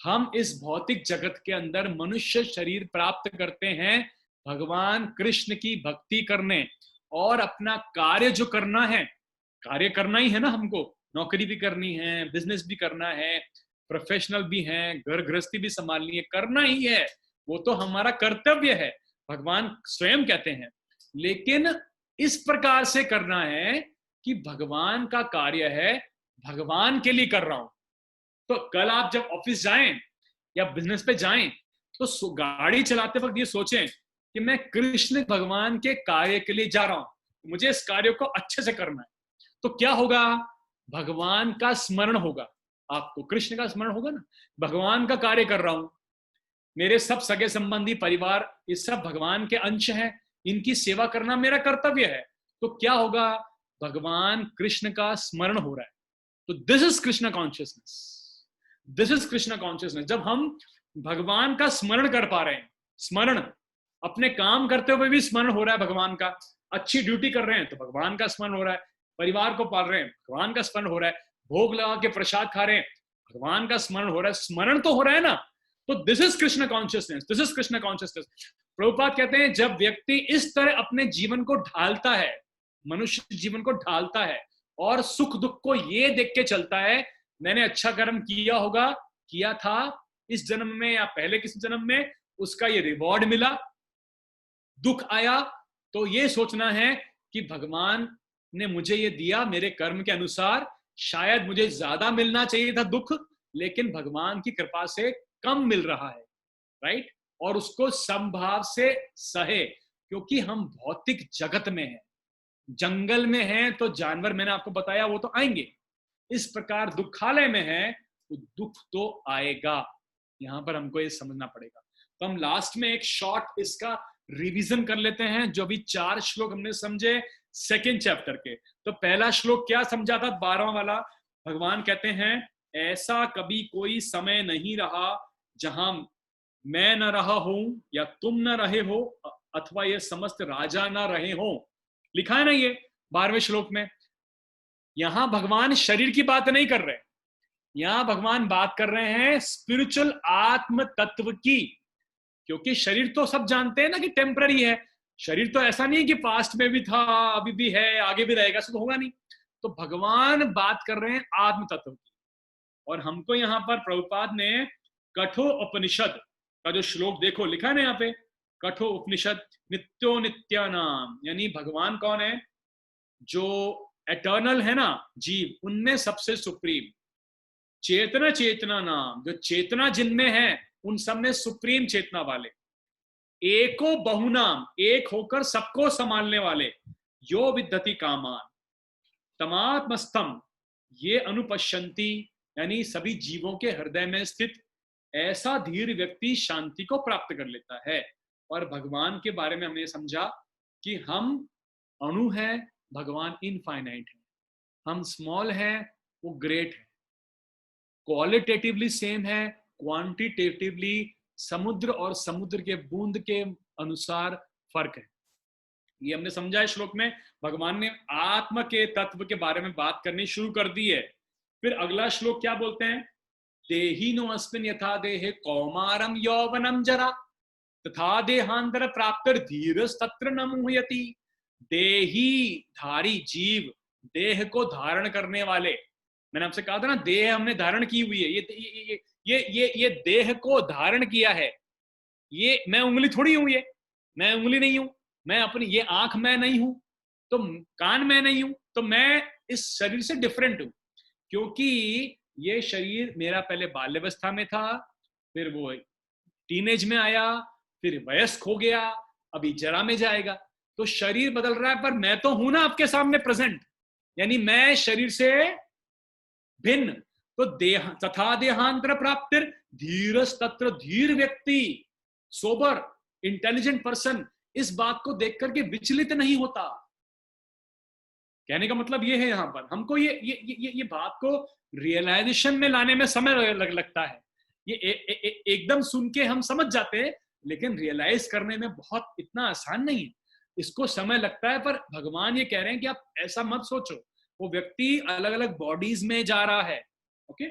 हम इस भौतिक जगत के अंदर मनुष्य शरीर प्राप्त करते हैं भगवान कृष्ण की भक्ति करने, और अपना कार्य जो करना है, कार्य करना ही है ना, हमको नौकरी भी करनी है, बिजनेस भी करना है, प्रोफेशनल भी है, घर गृहस्थी भी संभालनी है, करना ही है, वो तो हमारा कर्तव्य है, भगवान स्वयं कहते हैं। लेकिन इस प्रकार से करना है कि भगवान का कार्य है, भगवान के लिए कर रहा हूं। तो कल आप जब ऑफिस जाएं या बिजनेस पे जाएं तो गाड़ी चलाते वक्त ये सोचें कि मैं कृष्ण भगवान के कार्य के लिए जा रहा हूं, मुझे इस कार्य को अच्छे से करना है। तो क्या होगा, भगवान का स्मरण होगा, आपको कृष्ण का स्मरण होगा ना, भगवान का कार्य कर रहा हूं, मेरे सब सगे संबंधी परिवार ये सब भगवान के अंश हैं, इनकी सेवा करना मेरा कर्तव्य है। तो क्या होगा, भगवान कृष्ण का स्मरण हो रहा है। तो this is Krishna consciousness, this is Krishna consciousness. जब हम भगवान का स्मरण कर पा रहे हैं, स्मरण अपने काम करते हुए भी स्मरण हो रहा है भगवान का, अच्छी ड्यूटी कर रहे हैं तो भगवान का स्मरण हो रहा है, परिवार को पाल रहे हैं भगवान का स्मरण हो रहा है, भोग लगा के प्रसाद खा रहे हैं भगवान का स्मरण हो रहा है, स्मरण तो हो रहा है ना। तो this is Krishna consciousness, this is Krishna consciousness. Prabhupada कहते हैं जब व्यक्ति इस तरह अपने जीवन को ढालता है, मनुष्य जीवन को ढालता है और सुख दुख को ये देख के चलता है, मैंने अच्छा कर्म किया होगा, किया था इस जन्म में या पहले किसी जन्म में, उसका ये रिवॉर्ड मिला, दुख आया तो ये सोचना है कि भगवान ने मुझे ये दिया मेरे कर्म के अनुसार, शायद मुझे ज्यादा मिलना चाहिए था दुख, लेकिन भगवान की कृपा से कम मिल रहा है, राइट। और उसको समभाव से सहे, क्योंकि हम भौतिक जगत में हैं, जंगल में हैं तो जानवर मैंने आपको बताया वो तो आएंगे, इस प्रकार दुखालय में है तो दुख तो आएगा, यहां पर हमको ये समझना पड़ेगा। तो हम लास्ट में एक शॉर्ट इसका रिवीजन कर लेते हैं, जो भी 4 श्लोक हमने समझे, सेकेंड चैप्टर के। तो पहला श्लोक क्या समझा था, 12वां वाला, भगवान कहते हैं ऐसा कभी कोई समय नहीं रहा जहां मैं न रहा हूं या तुम न रहे हो अथवा ये समस्त राजा न रहे हो। लिखा है ना ये 12वें श्लोक में। यहां भगवान शरीर की बात नहीं कर रहे, यहां भगवान बात कर रहे हैं स्पिरिचुअल आत्म तत्व की। क्योंकि शरीर तो सब जानते हैं ना कि टेम्पररी है, शरीर तो ऐसा नहीं है कि पास्ट में भी था, अभी भी है, आगे भी रहेगा, सब होगा नहीं। तो भगवान बात कर रहे हैं आत्म तत्व की। और हमको यहां पर प्रभुपाद ने कठोपनिषद का जो श्लोक देखो लिखा है ना यहाँ पे, कठोपनिषद नित्यो नित्यानाम, यानी भगवान कौन है, जो एटर्नल है ना जीव, उनमें सबसे सुप्रीम। चेतना चेतना नाम, जो चेतना जिनमें है उन सब में सुप्रीम चेतना वाले। एको बहुनाम, एक होकर सबको संभालने वाले। यो विद्धति कामान तमात्मस्थम, ये अनुपश्यंती, यानी सभी जीवों के हृदय में स्थित ऐसा धीर व्यक्ति शांति को प्राप्त कर लेता है। और भगवान के बारे में हमने समझा कि हम अणु है, भगवान इनफाइनाइट है। हम स्मॉल है, वो ग्रेट है। क्वालिटेटिवली सेम है, क्वांटिटेटिवली समुद्र और समुद्र के बूंद के अनुसार फर्क है। ये हमने समझा है श्लोक में। भगवान ने आत्मा के तत्व के बारे में बात करनी शुरू कर दी है। फिर अगला श्लोक क्या बोलते हैं, देहिनो अस्मिन् यथा देहे कौमारम यौवनम जरा तथा देहांतर प्राप्तर धीरस तत्र न मुह्यति। देही धारी जीव, देह को धारण करने वाले। मैंने आपसे कहा था ना, देह हमने धारण की हुई है। ये देह को धारण किया है। ये मैं उंगली थोड़ी हूं, ये मैं उंगली नहीं हूं, मैं अपनी, ये आंख मैं नहीं हूं, तो कान मैं नहीं हूं, तो मैं इस शरीर से डिफरेंट हूं। क्योंकि ये शरीर मेरा पहले बाल्यावस्था में था, फिर वो टीनेज में आया, फिर वयस्क हो गया, अभी जरा में जाएगा। तो शरीर बदल रहा है, पर मैं तो हूं ना आपके सामने प्रेजेंट, यानी मैं शरीर से भिन्न। तो देह तथा देहांतर प्राप्तिर धीरस तत्र, धीर व्यक्ति, सोबर इंटेलिजेंट पर्सन इस बात को देख करके विचलित नहीं होता। कहने का मतलब ये है, यहां पर हमको ये बात को रियलाइजेशन में लाने में समय लगता है। ये एकदम सुन के हम समझ जाते हैं, लेकिन रियलाइज करने में बहुत इतना आसान नहीं है, इसको समय लगता है। पर भगवान ये कह रहे हैं कि आप ऐसा मत सोचो, वो व्यक्ति अलग अलग बॉडीज में जा रहा है। ओके,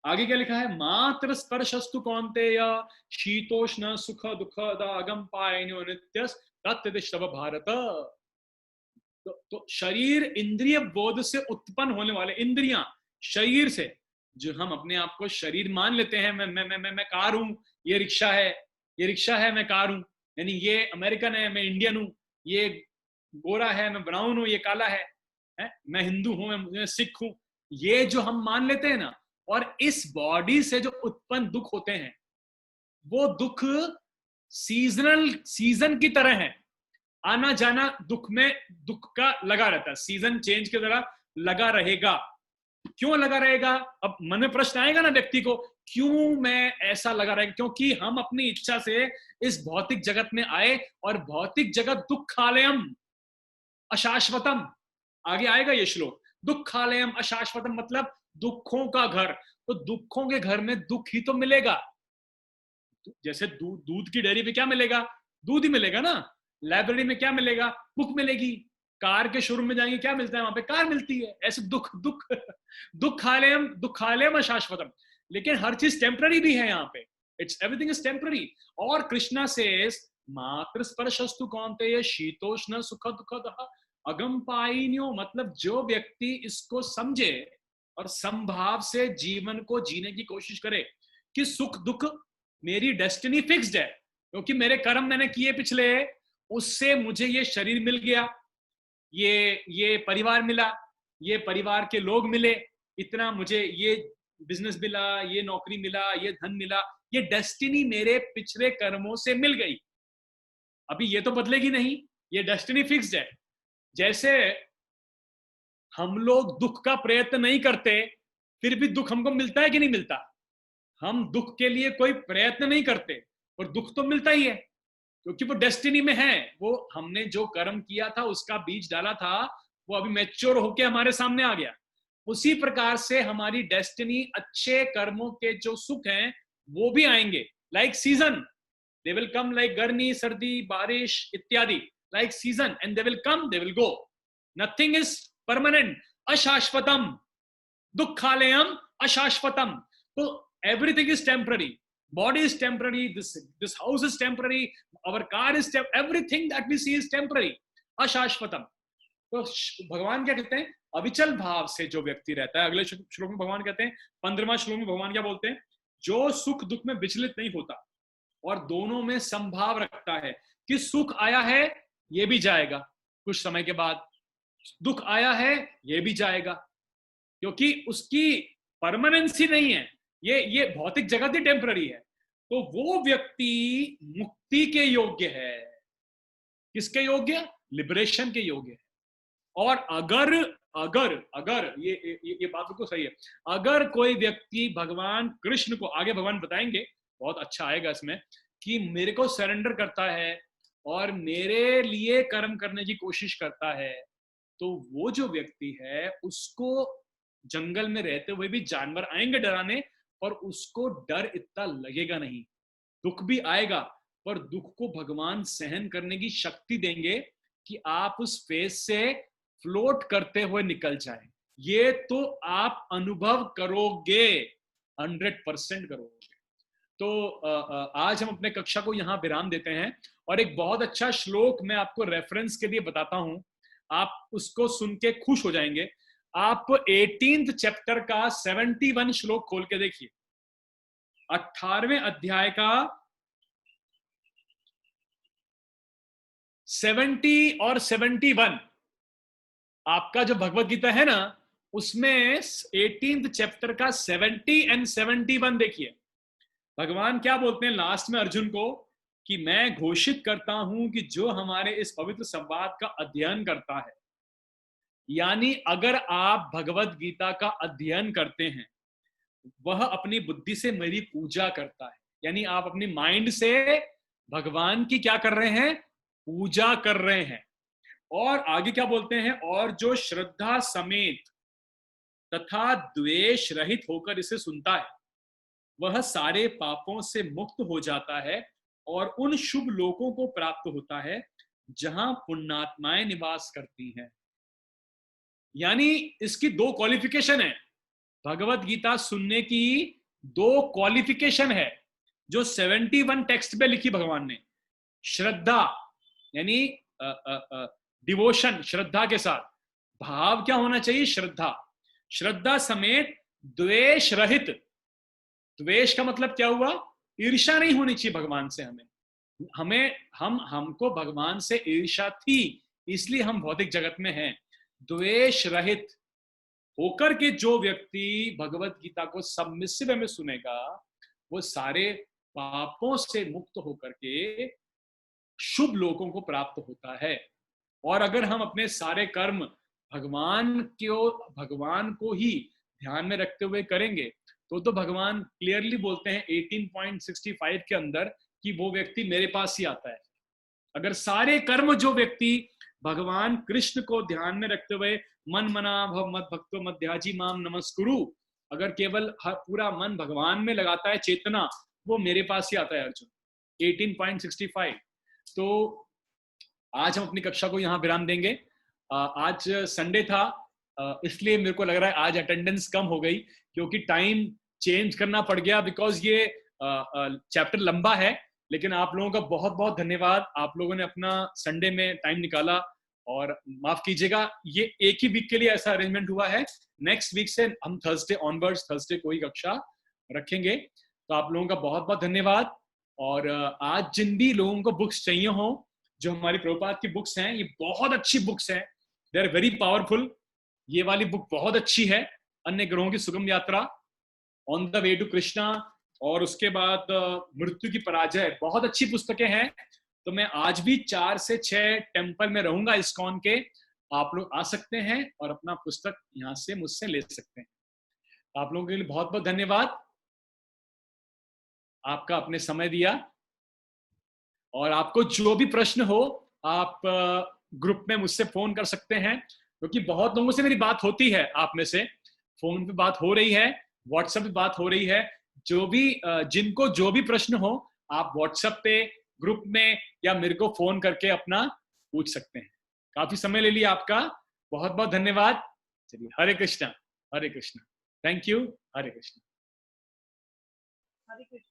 आगे क्या लिखा है, मात्र स्पर्शस्तु कौन्तेय शीतोष्ण सुख दुख दागम पायनो नित्यस तत्तिष्ठव भारत। तो शरीर इंद्रिय बोध से उत्पन्न होने वाले, इंद्रियां शरीर से, जो हम अपने आप को शरीर मान लेते हैं, मैं कार हूं, ये रिक्शा है, ये रिक्शा है, मैं कार हूं, यानी ये अमेरिकन है, मैं इंडियन हूं, ये गोरा है, मैं ब्राउन हूं, ये काला है, मैं हिंदू हूं, मैं सिख हूं, ये जो हम मान लेते हैं ना, और इस बॉडी से जो उत्पन्न दुख होते हैं, वो दुख सीजनल, सीजन की तरह है। आना जाना दुख में, दुख का लगा रहता है, सीजन चेंज की तरह लगा रहेगा। क्यों लगा रहेगा? अब मन में प्रश्न आएगा ना व्यक्ति को, क्यों मैं ऐसा लगा रहेगा? क्योंकि हम अपनी इच्छा से इस भौतिक जगत में आए, और भौतिक जगत दुखालयम अशाश्वतम, आगे आएगा ये श्लोक, दुखालयम अशाश्वतम मतलब दुखों का घर। तो दुखों के घर में दुख ही तो मिलेगा। जैसे दूध की डेयरी पे क्या मिलेगा? दूध ही मिलेगा ना। लाइब्रेरी में क्या मिलेगा? बुक मिलेगी। कार के शोरूम में जाएंगे, क्या मिलता है वहां पे? कार मिलती है। ऐसे दुखालयम अशाश्वतम। लेकिन हर चीज टेम्पररी भी है यहाँ पे, इट्स एवरीथिंग इज टेम्पररी। और कृष्णा सेज मात्र स्पर्शस्तु कौन्तेय शीतोष्ण सुख दुख अगम पाइन्यो, मतलब जो व्यक्ति इसको समझे और संभाव से जीवन को जीने की कोशिश करे कि सुख दुख मेरी डेस्टिनी फिक्स्ड है, क्योंकि मेरे कर्म मैंने किए पिछले, उससे मुझे ये शरीर मिल गया, ये परिवार मिला, ये परिवार के लोग मिले, इतना मुझे ये बिजनेस मिला, ये नौकरी मिला, ये धन मिला, ये डेस्टिनी मेरे पिछले कर्मों से मिल गई। अभी ये तो बदलेगी नहीं, ये डेस्टिनी फिक्स्ड है। जैसे हम लोग दुख का प्रयत्न नहीं करते, फिर भी दुख हमको मिलता है कि नहीं मिलता? हम दुख के लिए कोई प्रयत्न नहीं करते और दुख तो मिलता ही है। क्योंकि वो डेस्टिनी में है, वो हमने जो कर्म किया था उसका बीज डाला था, वो अभी मैच्योर होके हमारे सामने आ गया। उसी प्रकार से हमारी डेस्टिनी, अच्छे कर्मों के जो सुख हैं वो भी आएंगे, like season, they will come, like गर्मी, सर्दी, बारिश इत्यादि, like season, and they will come, they will go, nothing is permanent, अशाश्वतम, दुखालयम अशाश्वतम। तो everything is temporary, body is temporary, this house is temporary, our car is everything that we see is temporary, ashashvatam। तो भगवान क्या कहते हैं, अविचल भाव से जो व्यक्ति रहता है, अगले श्लोक में भगवान कहते हैं, 15वां श्लोक में भगवान क्या बोलते हैं, जो सुख दुख में विचलित नहीं होता और दोनों में संभाव रखता है कि सुख आया है ये भी जाएगा, कुछ समय के बाद दुख आया है ये भी जाएगा, क्योंकि उसकी परमानेंसी नहीं है, ये भौतिक जगत ही टेम्पररी है। तो वो व्यक्ति मुक्ति के योग्य है, किसके योग्य, लिबरेशन के योग्य है। और अगर अगर अगर ये बात बिल्कुल सही है, अगर कोई व्यक्ति भगवान कृष्ण को, आगे भगवान बताएंगे, बहुत अच्छा आएगा इसमें, कि मेरे को सरेंडर करता है और मेरे लिए कर्म करने की कोशिश करता है, तो वो जो व्यक्ति है उसको जंगल में रहते हुए भी जानवर आएंगे डराने, और उसको डर इतना लगेगा नहीं। दुख भी आएगा पर दुख को भगवान सहन करने की शक्ति देंगे कि आप उस फेज से फ्लोट करते हुए निकल जाए। ये तो आप अनुभव करोगे, 100% करोगे। तो आज हम अपने कक्षा को यहां विराम देते हैं, और एक बहुत अच्छा श्लोक मैं आपको रेफरेंस के लिए बताता हूं, आप उसको सुन के खुश हो जाएंगे। आप 18th चैप्टर का 71 श्लोक खोल के देखिए, 18वें अध्याय का 70 और 71, आपका जो भगवत गीता है ना, उसमें 18th चैप्टर का 70 एंड 71 देखिए। भगवान क्या बोलते हैं लास्ट में अर्जुन को, कि मैं घोषित करता हूं कि जो हमारे इस पवित्र संवाद का अध्ययन करता है, यानी अगर आप भगवत गीता का अध्ययन करते हैं, वह अपनी बुद्धि से मेरी पूजा करता है, यानी आप अपनी माइंड से भगवान की क्या कर रहे हैं, पूजा कर रहे हैं। और आगे क्या बोलते हैं, और जो श्रद्धा समेत तथा द्वेष रहित होकर इसे सुनता है, वह सारे पापों से मुक्त हो जाता है और उन शुभ लोकों को प्राप्त होता है जहां पुण्यात्माएं निवास करती हैं। यानी इसकी दो क्वालिफिकेशन है, भगवत गीता सुनने की दो क्वालिफिकेशन है, जो 71 टेक्स्ट में लिखी भगवान ने। श्रद्धा यानी डिवोशन, श्रद्धा के साथ भाव क्या होना चाहिए, श्रद्धा, श्रद्धा समेत द्वेष रहित। द्वेष का मतलब क्या हुआ, ईर्ष्या नहीं होनी चाहिए भगवान से। हमको भगवान से ईर्ष्या थी, इसलिए हम भौतिक जगत में हैं। द्वेष रहित होकर के जो व्यक्ति भगवत गीता को सबमिसिव में सुनेगा, वो सारे पापों से मुक्त होकर के शुभ लोगों को प्राप्त होता है। और अगर हम अपने सारे कर्म भगवान को ही ध्यान में रखते हुए करेंगे, तो भगवान क्लियरली बोलते हैं 18.65 के अंदर कि वो व्यक्ति मेरे पास ही आता है। अगर सारे कर्म जो व्यक्ति भगवान कृष्ण को ध्यान में रखते हुए मन मना भव मत भक्तो मध्याजी माम नमस्कुरु, अगर केवल पूरा मन भगवान में लगाता है, चेतना, वो मेरे पास ही आता है अर्जुन। 18.65। तो आज हम अपनी कक्षा को यहाँ विराम देंगे। आज संडे था, इसलिए मेरे को लग रहा है आज अटेंडेंस कम हो गई, क्योंकि टाइम चेंज करना पड़ गया, बिकॉज ये चैप्टर लंबा है। लेकिन आप लोगों का बहुत बहुत धन्यवाद, आप लोगों ने अपना संडे में टाइम निकाला। और माफ कीजिएगा, ये एक ही वीक के लिए ऐसा अरेंजमेंट हुआ है। नेक्स्ट वीक से हम थर्सडे ऑनवर्ड्स, थर्सडे कोई कक्षा रखेंगे। तो आप लोगों का बहुत बहुत धन्यवाद। और आज जिन भी लोगों को बुक्स चाहिए हो, जो हमारी प्रभुपाद की बुक्स हैं, ये बहुत अच्छी बुक्स हैं, दे आर वेरी पावरफुल। ये वाली बुक बहुत अच्छी है, अन्य ग्रहों की सुगम यात्रा, on the way to Krishna, और उसके बाद मृत्यु की पराजय, बहुत अच्छी पुस्तकें हैं। तो मैं आज भी 4 से 6 टेम्पल में रहूंगा इस्कॉन के, आप लोग आ सकते हैं और अपना पुस्तक यहाँ से मुझसे ले सकते हैं। आप लोगों के लिए बहुत बहुत धन्यवाद, आपका अपने समय दिया। और आपको जो भी प्रश्न हो आप ग्रुप में मुझसे फोन कर सकते हैं, क्योंकि बहुत लोगों से मेरी बात होती है, आप में से फोन पे बात हो रही है, व्हाट्सएप पे बात हो रही है। जो भी जिनको जो भी प्रश्न हो आप व्हाट्सएप पे ग्रुप में या मेरे को फोन करके अपना पूछ सकते हैं। काफी समय ले लिया आपका, बहुत बहुत धन्यवाद। चलिए, हरे कृष्णा, हरे कृष्णा। Thank you. हरे कृष्णा। हरे कृष्ण।